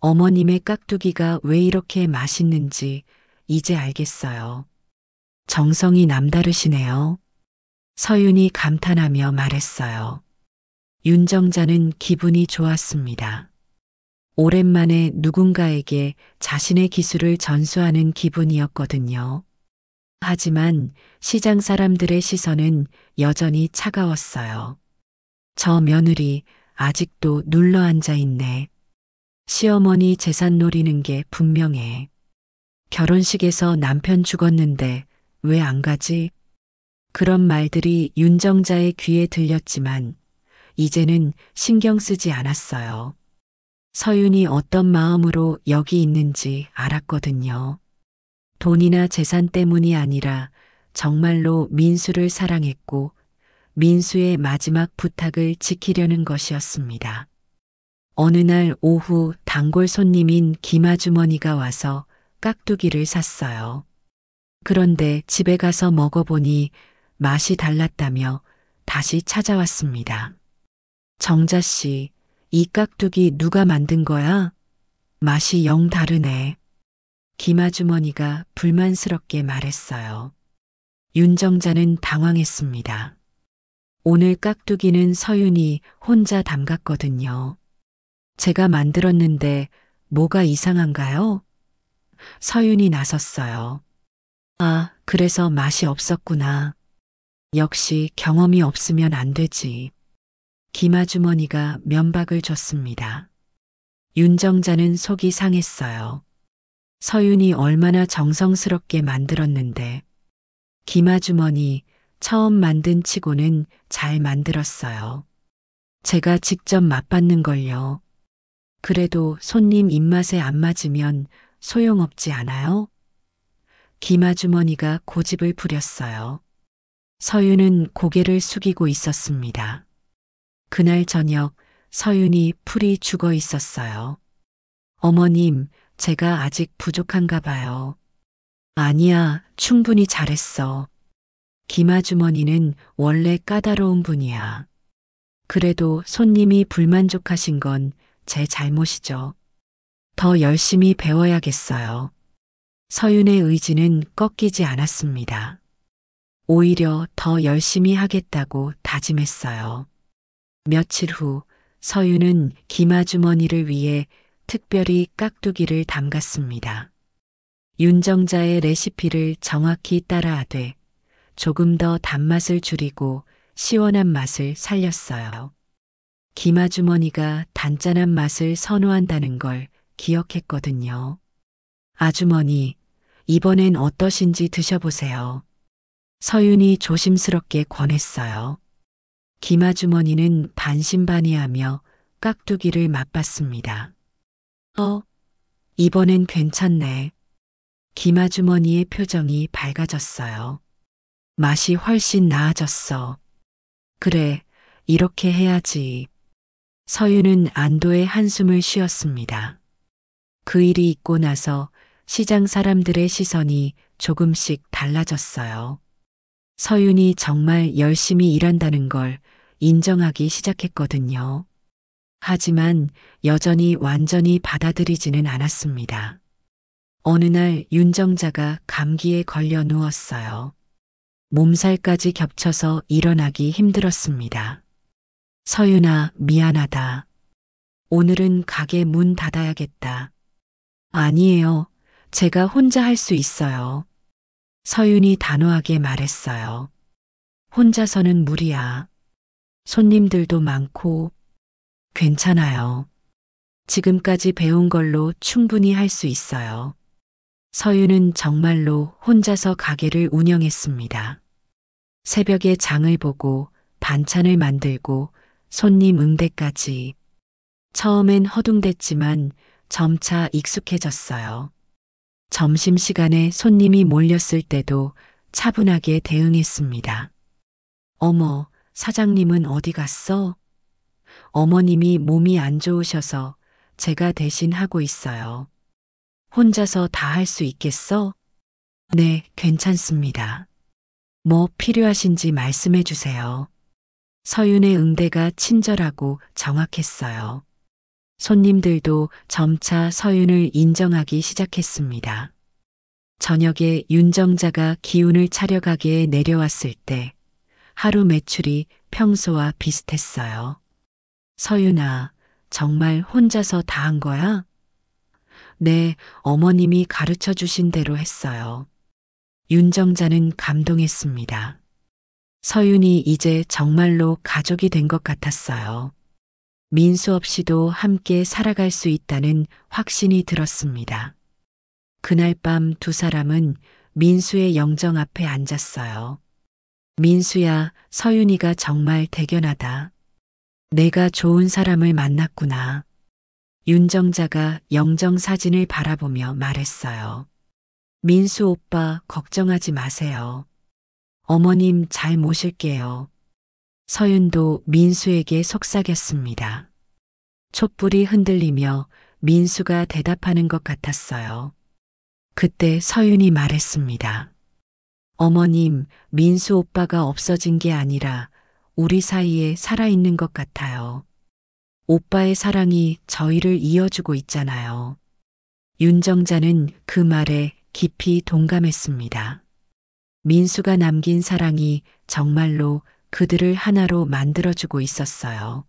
어머님의 깍두기가 왜 이렇게 맛있는지 이제 알겠어요. 정성이 남다르시네요. 서윤이 감탄하며 말했어요. 윤정자는 기분이 좋았습니다. 오랜만에 누군가에게 자신의 기술을 전수하는 기분이었거든요. 하지만 시장 사람들의 시선은 여전히 차가웠어요. 저 며느리 아직도 눌러 앉아 있네. 시어머니 재산 노리는 게 분명해. 결혼식에서 남편 죽었는데 왜 안 가지? 그런 말들이 윤정자의 귀에 들렸지만 이제는 신경 쓰지 않았어요. 서윤이 어떤 마음으로 여기 있는지 알았거든요. 돈이나 재산 때문이 아니라 정말로 민수를 사랑했고 민수의 마지막 부탁을 지키려는 것이었습니다. 어느 날 오후 단골 손님인 김아주머니가 와서 깍두기를 샀어요. 그런데 집에 가서 먹어보니 맛이 달랐다며 다시 찾아왔습니다. 정자 씨, 이 깍두기 누가 만든 거야? 맛이 영 다르네. 김아주머니가 불만스럽게 말했어요. 윤정자는 당황했습니다. 오늘 깍두기는 서윤이 혼자 담갔거든요. 제가 만들었는데 뭐가 이상한가요? 서윤이 나섰어요. 아, 그래서 맛이 없었구나. 역시 경험이 없으면 안 되지. 김아주머니가 면박을 줬습니다. 윤정자는 속이 상했어요. 서윤이 얼마나 정성스럽게 만들었는데 김아주머니 처음 만든 치고는 잘 만들었어요. 제가 직접 맛봤는 걸요. 그래도 손님 입맛에 안 맞으면 소용없지 않아요? 김아주머니가 고집을 부렸어요. 서윤은 고개를 숙이고 있었습니다. 그날 저녁 서윤이 풀이 죽어 있었어요. 어머님, 제가 아직 부족한가 봐요. 아니야, 충분히 잘했어. 김아주머니는 원래 까다로운 분이야. 그래도 손님이 불만족하신 건 제 잘못이죠. 더 열심히 배워야겠어요. 서윤의 의지는 꺾이지 않았습니다. 오히려 더 열심히 하겠다고 다짐했어요. 며칠 후 서윤은 김아주머니를 위해 특별히 깍두기를 담갔습니다. 윤정자의 레시피를 정확히 따라하되 조금 더 단맛을 줄이고 시원한 맛을 살렸어요. 김아주머니가 단짠한 맛을 선호한다는 걸 기억했거든요. 아주머니, 이번엔 어떠신지 드셔보세요. 서윤이 조심스럽게 권했어요. 김아주머니는 반신반의하며 깍두기를 맛봤습니다. 이번엔 괜찮네. 김아주머니의 표정이 밝아졌어요. 맛이 훨씬 나아졌어. 그래, 이렇게 해야지. 서윤은 안도의 한숨을 쉬었습니다. 그 일이 있고 나서 시장 사람들의 시선이 조금씩 달라졌어요. 서윤이 정말 열심히 일한다는 걸 인정하기 시작했거든요. 하지만 여전히 완전히 받아들이지는 않았습니다. 어느 날 윤정자가 감기에 걸려 누웠어요. 몸살까지 겹쳐서 일어나기 힘들었습니다. 서윤아, 미안하다. 오늘은 가게 문 닫아야겠다. 아니에요. 제가 혼자 할 수 있어요. 서윤이 단호하게 말했어요. 혼자서는 무리야. 손님들도 많고. 괜찮아요. 지금까지 배운 걸로 충분히 할 수 있어요. 서윤은 정말로 혼자서 가게를 운영했습니다. 새벽에 장을 보고 반찬을 만들고 손님 응대까지. 처음엔 허둥댔지만 점차 익숙해졌어요. 점심시간에 손님이 몰렸을 때도 차분하게 대응했습니다. 어머, 사장님은 어디 갔어? 어머님이 몸이 안 좋으셔서 제가 대신 하고 있어요. 혼자서 다 할 수 있겠어? 네, 괜찮습니다. 뭐 필요하신지 말씀해 주세요. 서윤의 응대가 친절하고 정확했어요. 손님들도 점차 서윤을 인정하기 시작했습니다. 저녁에 윤정자가 기운을 차려 가게에 내려왔을 때 하루 매출이 평소와 비슷했어요. 서윤아, 정말 혼자서 다 한 거야? 네, 어머님이 가르쳐 주신 대로 했어요. 윤정자는 감동했습니다. 서윤이 이제 정말로 가족이 된 것 같았어요. 민수 없이도 함께 살아갈 수 있다는 확신이 들었습니다. 그날 밤 두 사람은 민수의 영정 앞에 앉았어요. 민수야, 서윤이가 정말 대견하다. 내가 좋은 사람을 만났구나. 윤정자가 영정 사진을 바라보며 말했어요. 민수 오빠 걱정하지 마세요. 어머님 잘 모실게요. 서윤도 민수에게 속삭였습니다. 촛불이 흔들리며 민수가 대답하는 것 같았어요. 그때 서윤이 말했습니다. 어머님, 민수 오빠가 없어진 게 아니라 우리 사이에 살아있는 것 같아요. 오빠의 사랑이 저희를 이어주고 있잖아요. 윤정자는 그 말에 깊이 동감했습니다. 민수가 남긴 사랑이 정말로 그들을 하나로 만들어주고 있었어요.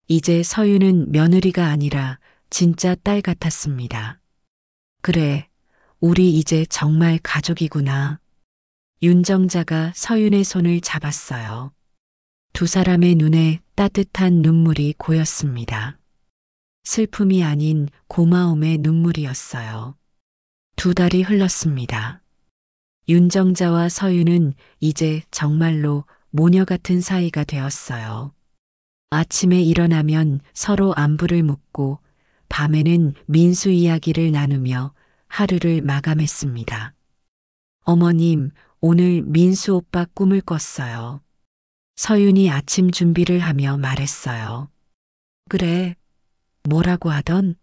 이제 서윤은 며느리가 아니라 진짜 딸 같았습니다. 그래, 우리 이제 정말 가족이구나. 윤정자가 서윤의 손을 잡았어요. 두 사람의 눈에 따뜻한 눈물이 고였습니다. 슬픔이 아닌 고마움의 눈물이었어요. 두 달이 흘렀습니다. 윤정자와 서윤은 이제 정말로 모녀 같은 사이가 되었어요. 아침에 일어나면 서로 안부를 묻고 밤에는 민수 이야기를 나누며 하루를 마감했습니다. 어머님, 오늘 민수 오빠 꿈을 꿨어요. 서윤이 아침 준비를 하며 말했어요. 그래, 뭐라고 하던?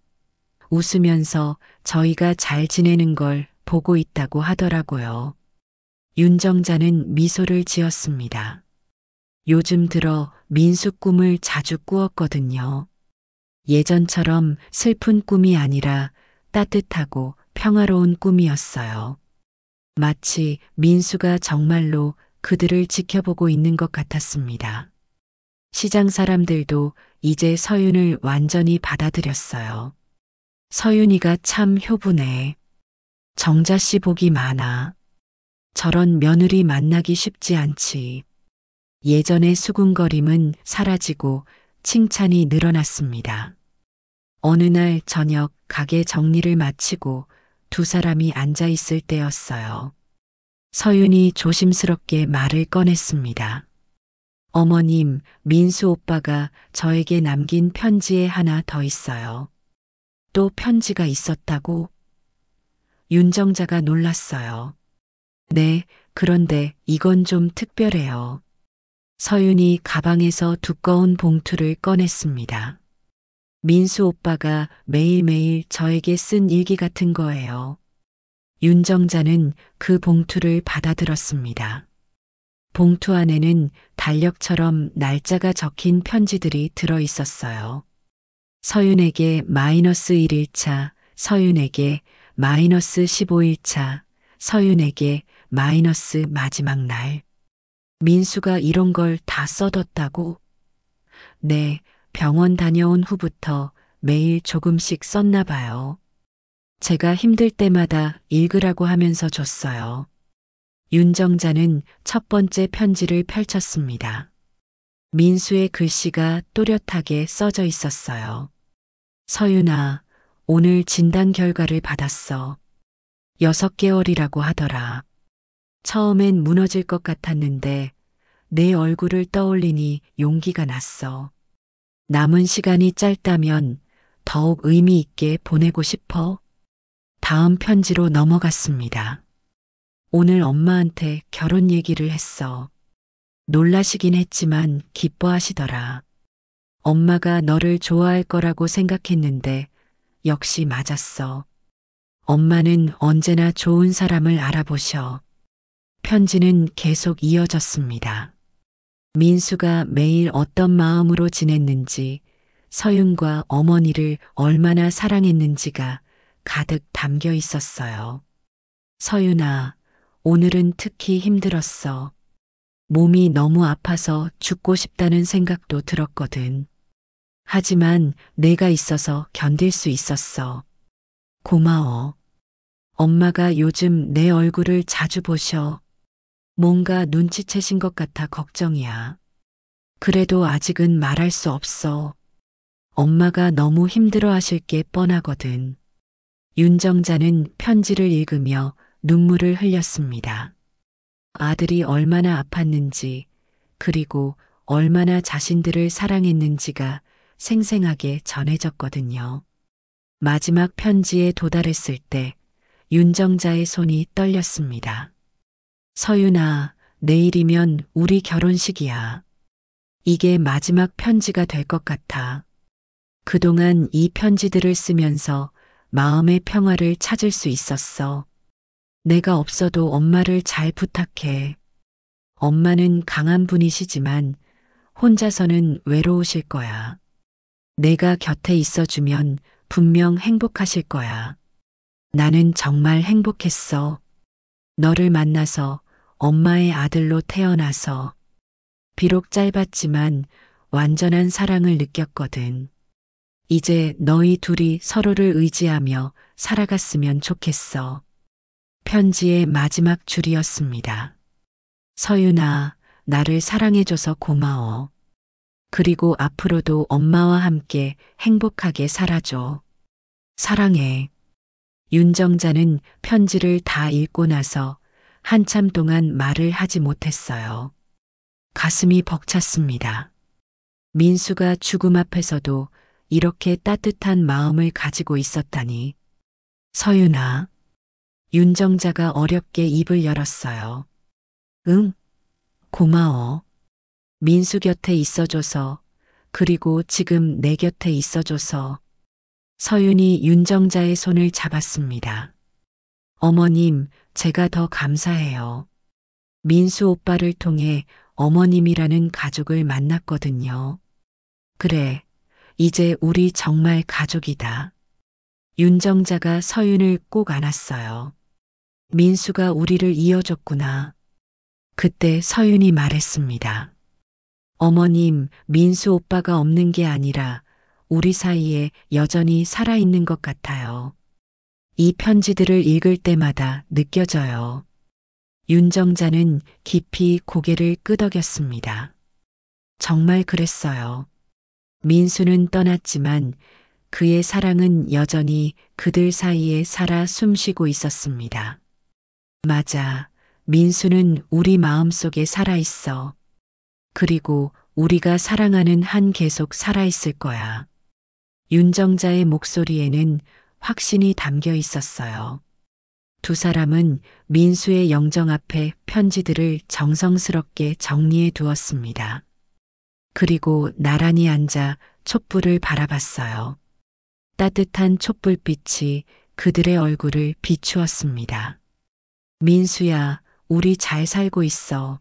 웃으면서 저희가 잘 지내는 걸 보고 있다고 하더라고요. 윤정자는 미소를 지었습니다. 요즘 들어 민수 꿈을 자주 꾸었거든요. 예전처럼 슬픈 꿈이 아니라 따뜻하고 평화로운 꿈이었어요. 마치 민수가 정말로 그들을 지켜보고 있는 것 같았습니다. 시장 사람들도 이제 서윤을 완전히 받아들였어요. 서윤이가 참 효부네. 정자 씨 복이 많아. 저런 며느리 만나기 쉽지 않지. 예전의 수군거림은 사라지고 칭찬이 늘어났습니다. 어느 날 저녁 가게 정리를 마치고 두 사람이 앉아 있을 때였어요. 서윤이 조심스럽게 말을 꺼냈습니다. 어머님, 민수 오빠가 저에게 남긴 편지에 하나 더 있어요. 또 편지가 있었다고? 윤정자가 놀랐어요. 네, 그런데 이건 좀 특별해요. 서윤이 가방에서 두꺼운 봉투를 꺼냈습니다. 민수 오빠가 매일매일 저에게 쓴 일기 같은 거예요. 윤정자는 그 봉투를 받아들었습니다. 봉투 안에는 달력처럼 날짜가 적힌 편지들이 들어 있었어요. 서윤에게 마이너스 1일차, 서윤에게 마이너스 15일차, 서윤에게 마이너스 마지막 날. 민수가 이런 걸 다 써뒀다고? 네, 병원 다녀온 후부터 매일 조금씩 썼나 봐요. 제가 힘들 때마다 읽으라고 하면서 줬어요. 윤정자는 첫 번째 편지를 펼쳤습니다. 민수의 글씨가 또렷하게 써져 있었어요. 서윤아, 오늘 진단 결과를 받았어. 6개월이라고 하더라. 처음엔 무너질 것 같았는데 내 얼굴을 떠올리니 용기가 났어. 남은 시간이 짧다면 더욱 의미 있게 보내고 싶어. 다음 편지로 넘어갔습니다. 오늘 엄마한테 결혼 얘기를 했어. 놀라시긴 했지만 기뻐하시더라. 엄마가 너를 좋아할 거라고 생각했는데 역시 맞았어. 엄마는 언제나 좋은 사람을 알아보셔. 편지는 계속 이어졌습니다. 민수가 매일 어떤 마음으로 지냈는지, 서윤과 어머니를 얼마나 사랑했는지가 가득 담겨 있었어요. 서윤아, 오늘은 특히 힘들었어. 몸이 너무 아파서 죽고 싶다는 생각도 들었거든. 하지만 내가 있어서 견딜 수 있었어. 고마워. 엄마가 요즘 내 얼굴을 자주 보셔. 뭔가 눈치채신 것 같아 걱정이야. 그래도 아직은 말할 수 없어. 엄마가 너무 힘들어 하실 게 뻔하거든. 윤정자는 편지를 읽으며 눈물을 흘렸습니다. 아들이 얼마나 아팠는지, 그리고 얼마나 자신들을 사랑했는지가 생생하게 전해졌거든요. 마지막 편지에 도달했을 때 윤정자의 손이 떨렸습니다. 서윤아, 내일이면 우리 결혼식이야. 이게 마지막 편지가 될 것 같아. 그동안 이 편지들을 쓰면서 마음의 평화를 찾을 수 있었어. 내가 없어도 엄마를 잘 부탁해. 엄마는 강한 분이시지만 혼자서는 외로우실 거야. 내가 곁에 있어주면 분명 행복하실 거야. 나는 정말 행복했어. 너를 만나서 엄마의 아들로 태어나서 비록 짧았지만 완전한 사랑을 느꼈거든. 이제 너희 둘이 서로를 의지하며 살아갔으면 좋겠어. 편지의 마지막 줄이었습니다. 서윤아, 나를 사랑해줘서 고마워. 그리고 앞으로도 엄마와 함께 행복하게 살아줘. 사랑해. 윤정자는 편지를 다 읽고 나서 한참 동안 말을 하지 못했어요. 가슴이 벅찼습니다. 민수가 죽음 앞에서도 이렇게 따뜻한 마음을 가지고 있었다니. 서윤아. 윤정자가 어렵게 입을 열었어요. 응, 고마워. 민수 곁에 있어줘서, 그리고 지금 내 곁에 있어줘서. 서윤이 윤정자의 손을 잡았습니다. 어머님, 제가 더 감사해요. 민수 오빠를 통해 어머님이라는 가족을 만났거든요. 그래, 이제 우리 정말 가족이다. 윤정자가 서윤을 꼭 안았어요. 민수가 우리를 이어줬구나. 그때 서윤이 말했습니다. 어머님, 민수 오빠가 없는 게 아니라 우리 사이에 여전히 살아있는 것 같아요. 이 편지들을 읽을 때마다 느껴져요. 윤정자는 깊이 고개를 끄덕였습니다. 정말 그랬어요. 민수는 떠났지만 그의 사랑은 여전히 그들 사이에 살아 숨쉬고 있었습니다. 맞아. 민수는 우리 마음속에 살아있어. 그리고 우리가 사랑하는 한 계속 살아있을 거야. 윤정자의 목소리에는 확신이 담겨 있었어요. 두 사람은 민수의 영정 앞에 편지들을 정성스럽게 정리해 두었습니다. 그리고 나란히 앉아 촛불을 바라봤어요. 따뜻한 촛불빛이 그들의 얼굴을 비추었습니다. 민수야, 우리 잘 살고 있어.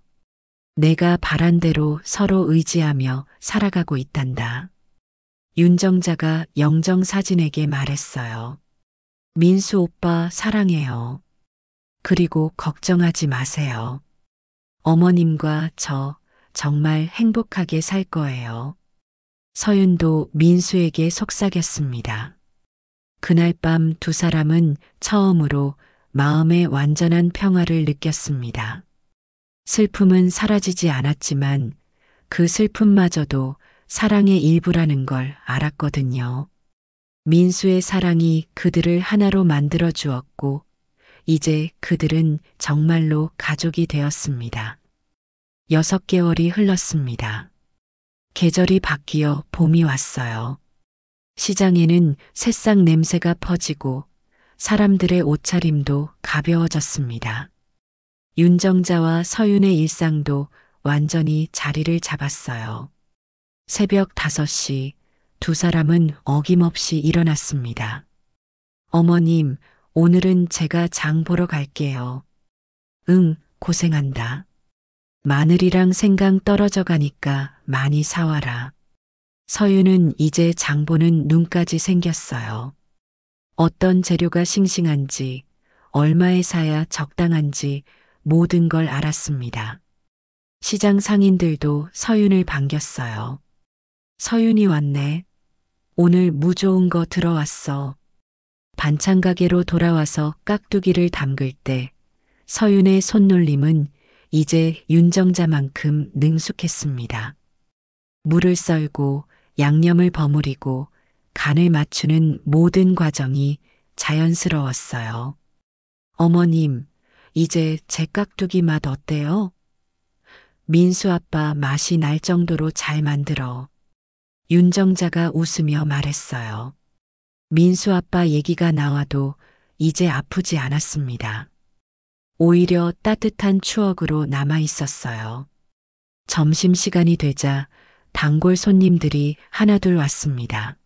내가 바란 대로 서로 의지하며 살아가고 있단다. 윤정자가 영정사진에게 말했어요. 민수 오빠 사랑해요. 그리고 걱정하지 마세요. 어머님과 저 정말 행복하게 살 거예요. 서윤도 민수에게 속삭였습니다. 그날 밤 두 사람은 처음으로 마음의 완전한 평화를 느꼈습니다. 슬픔은 사라지지 않았지만 그 슬픔마저도 사랑의 일부라는 걸 알았거든요. 민수의 사랑이 그들을 하나로 만들어 주었고, 이제 그들은 정말로 가족이 되었습니다. 6개월이 흘렀습니다. 계절이 바뀌어 봄이 왔어요. 시장에는 새싹 냄새가 퍼지고 사람들의 옷차림도 가벼워졌습니다. 윤정자와 서윤의 일상도 완전히 자리를 잡았어요. 새벽 5시 두 사람은 어김없이 일어났습니다. 어머님, 오늘은 제가 장 보러 갈게요. 응, 고생한다. 마늘이랑 생강 떨어져 가니까 많이 사와라. 서윤은 이제 장 보는 눈까지 생겼어요. 어떤 재료가 싱싱한지, 얼마에 사야 적당한지 모든 걸 알았습니다. 시장 상인들도 서윤을 반겼어요. 서윤이 왔네. 오늘 무 좋은 거 들어왔어. 반찬 가게로 돌아와서 깍두기를 담글 때 서윤의 손놀림은 이제 윤정자만큼 능숙했습니다. 물을 썰고 양념을 버무리고 간을 맞추는 모든 과정이 자연스러웠어요. 어머님, 이제 제 깍두기 맛 어때요? 민수 아빠 맛이 날 정도로 잘 만들어. 윤정자가 웃으며 말했어요. 민수 아빠 얘기가 나와도 이제 아프지 않았습니다. 오히려 따뜻한 추억으로 남아 있었어요. 점심시간이 되자 단골 손님들이 하나둘 왔습니다.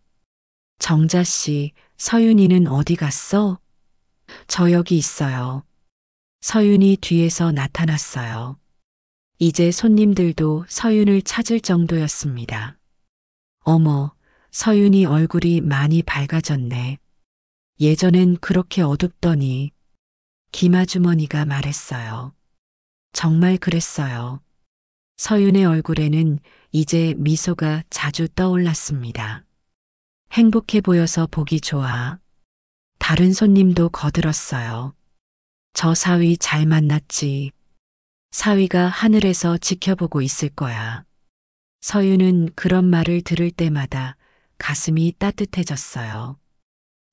정자 씨, 서윤이는 어디 갔어? 저 여기 있어요. 서윤이 뒤에서 나타났어요. 이제 손님들도 서윤을 찾을 정도였습니다. 어머, 서윤이 얼굴이 많이 밝아졌네. 예전엔 그렇게 어둡더니. 김아주머니가 말했어요. 정말 그랬어요. 서윤의 얼굴에는 이제 미소가 자주 떠올랐습니다. 행복해 보여서 보기 좋아. 다른 손님도 거들었어요. 저 사위 잘 만났지. 사위가 하늘에서 지켜보고 있을 거야. 서윤은 그런 말을 들을 때마다 가슴이 따뜻해졌어요.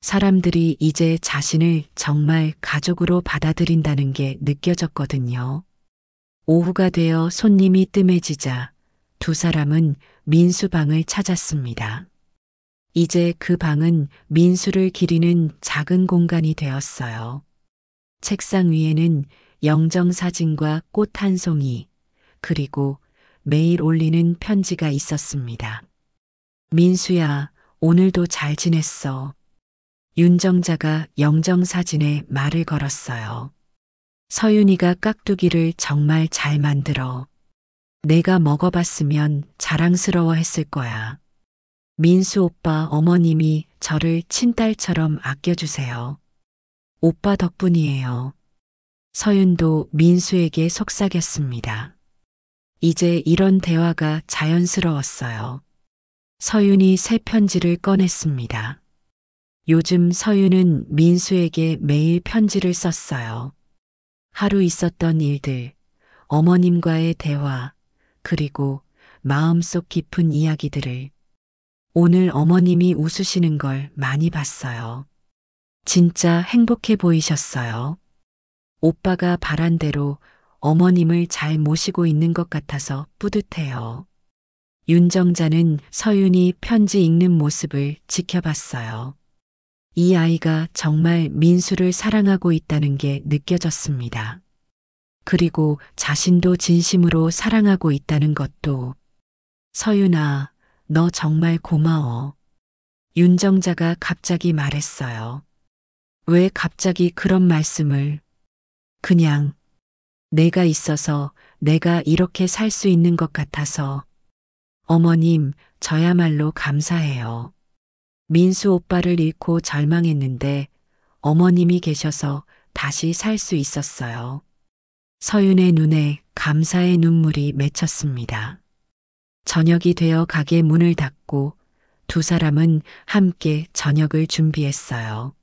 사람들이 이제 자신을 정말 가족으로 받아들인다는 게 느껴졌거든요. 오후가 되어 손님이 뜸해지자 두 사람은 민수 방을 찾았습니다. 이제 그 방은 민수를 기리는 작은 공간이 되었어요. 책상 위에는 영정 사진과 꽃 한 송이, 그리고 매일 올리는 편지가 있었습니다. 민수야, 오늘도 잘 지냈어. 윤정자가 영정 사진에 말을 걸었어요. 서윤이가 깍두기를 정말 잘 만들어. 내가 먹어봤으면 자랑스러워 했을 거야. 민수 오빠 어머님이 저를 친딸처럼 아껴주세요. 오빠 덕분이에요. 서윤도 민수에게 속삭였습니다. 이제 이런 대화가 자연스러웠어요. 서윤이 새 편지를 꺼냈습니다. 요즘 서윤은 민수에게 매일 편지를 썼어요. 하루 있었던 일들, 어머님과의 대화, 그리고 마음속 깊은 이야기들을. 오늘 어머님이 웃으시는 걸 많이 봤어요. 진짜 행복해 보이셨어요. 오빠가 바란 대로 어머님을 잘 모시고 있는 것 같아서 뿌듯해요. 윤정자는 서윤이 편지 읽는 모습을 지켜봤어요. 이 아이가 정말 민수를 사랑하고 있다는 게 느껴졌습니다. 그리고 자신도 진심으로 사랑하고 있다는 것도. 서윤아, 너 정말 고마워. 윤정자가 갑자기 말했어요. 왜 갑자기 그런 말씀을? 그냥 내가 있어서 내가 이렇게 살 수 있는 것 같아서. 어머님, 저야말로 감사해요. 민수 오빠를 잃고 절망했는데 어머님이 계셔서 다시 살 수 있었어요. 서윤의 눈에 감사의 눈물이 맺혔습니다. 저녁이 되어 가게 문을 닫고 두 사람은 함께 저녁을 준비했어요.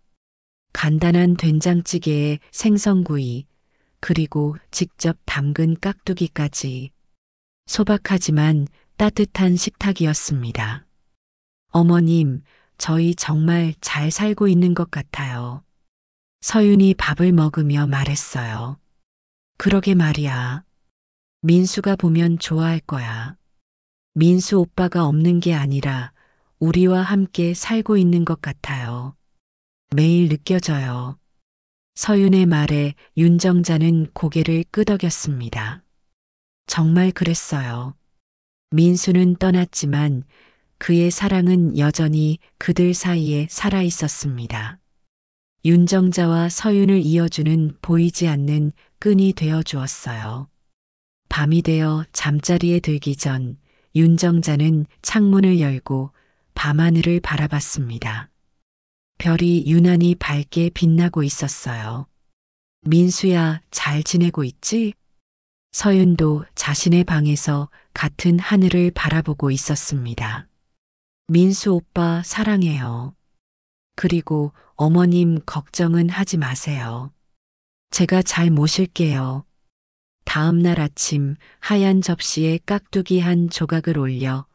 간단한 된장찌개에 생선구이, 그리고 직접 담근 깍두기까지. 소박하지만 따뜻한 식탁이었습니다. 어머님, 저희 정말 잘 살고 있는 것 같아요. 서윤이 밥을 먹으며 말했어요. 그러게 말이야. 민수가 보면 좋아할 거야. 민수 오빠가 없는 게 아니라 우리와 함께 살고 있는 것 같아요. 매일 느껴져요. 서윤의 말에 윤정자는 고개를 끄덕였습니다. 정말 그랬어요. 민수는 떠났지만 그의 사랑은 여전히 그들 사이에 살아 있었습니다. 윤정자와 서윤을 이어주는 보이지 않는 끈이 되어 주었어요. 밤이 되어 잠자리에 들기 전 윤정자는 창문을 열고 밤하늘을 바라봤습니다. 별이 유난히 밝게 빛나고 있었어요. 민수야, 잘 지내고 있지? 서윤도 자신의 방에서 같은 하늘을 바라보고 있었습니다. 민수 오빠 사랑해요. 그리고 어머님 걱정은 하지 마세요. 제가 잘 모실게요. 다음 날 아침 하얀 접시에 깍두기 한 조각을 올려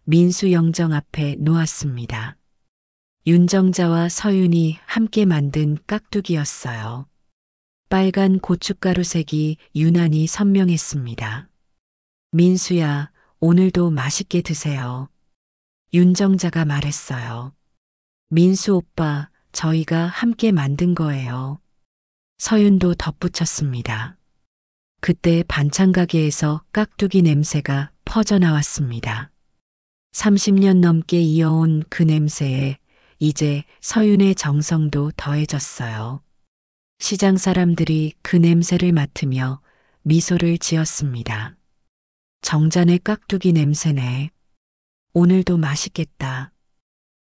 민수 영정 앞에 놓았습니다. 윤정자와 서윤이 함께 만든 깍두기였어요. 빨간 고춧가루 색이 유난히 선명했습니다. 민수야, 오늘도 맛있게 드세요. 윤정자가 말했어요. 민수 오빠, 저희가 함께 만든 거예요. 서윤도 덧붙였습니다. 그때 반찬 가게에서 깍두기 냄새가 퍼져나왔습니다. 30년 넘게 이어온 그 냄새에 이제 서윤의 정성도 더해졌어요. 시장 사람들이 그 냄새를 맡으며 미소를 지었습니다. 정잔의 깍두기 냄새네. 오늘도 맛있겠다.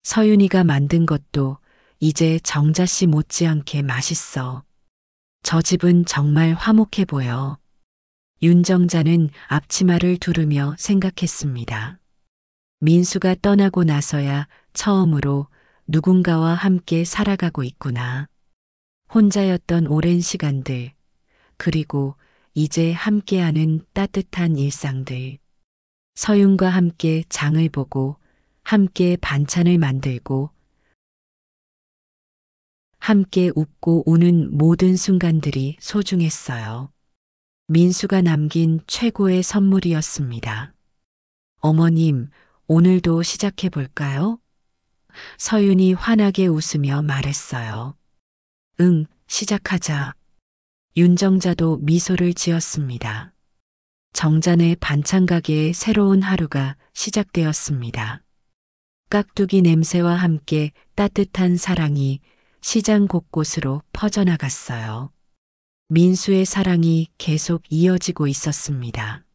서윤이가 만든 것도 이제 정자 씨 못지않게 맛있어. 저 집은 정말 화목해 보여. 윤정자는 앞치마를 두르며 생각했습니다. 민수가 떠나고 나서야 처음으로 누군가와 함께 살아가고 있구나. 혼자였던 오랜 시간들, 그리고 이제 함께하는 따뜻한 일상들. 서윤과 함께 장을 보고, 함께 반찬을 만들고, 함께 웃고 우는 모든 순간들이 소중했어요. 민수가 남긴 최고의 선물이었습니다. 어머님, 오늘도 시작해 볼까요? 서윤이 환하게 웃으며 말했어요. 응, 시작하자. 윤정자도 미소를 지었습니다. 정잔의 반찬 가게의 새로운 하루가 시작되었습니다. 깍두기 냄새와 함께 따뜻한 사랑이 시장 곳곳으로 퍼져나갔어요. 민수의 사랑이 계속 이어지고 있었습니다.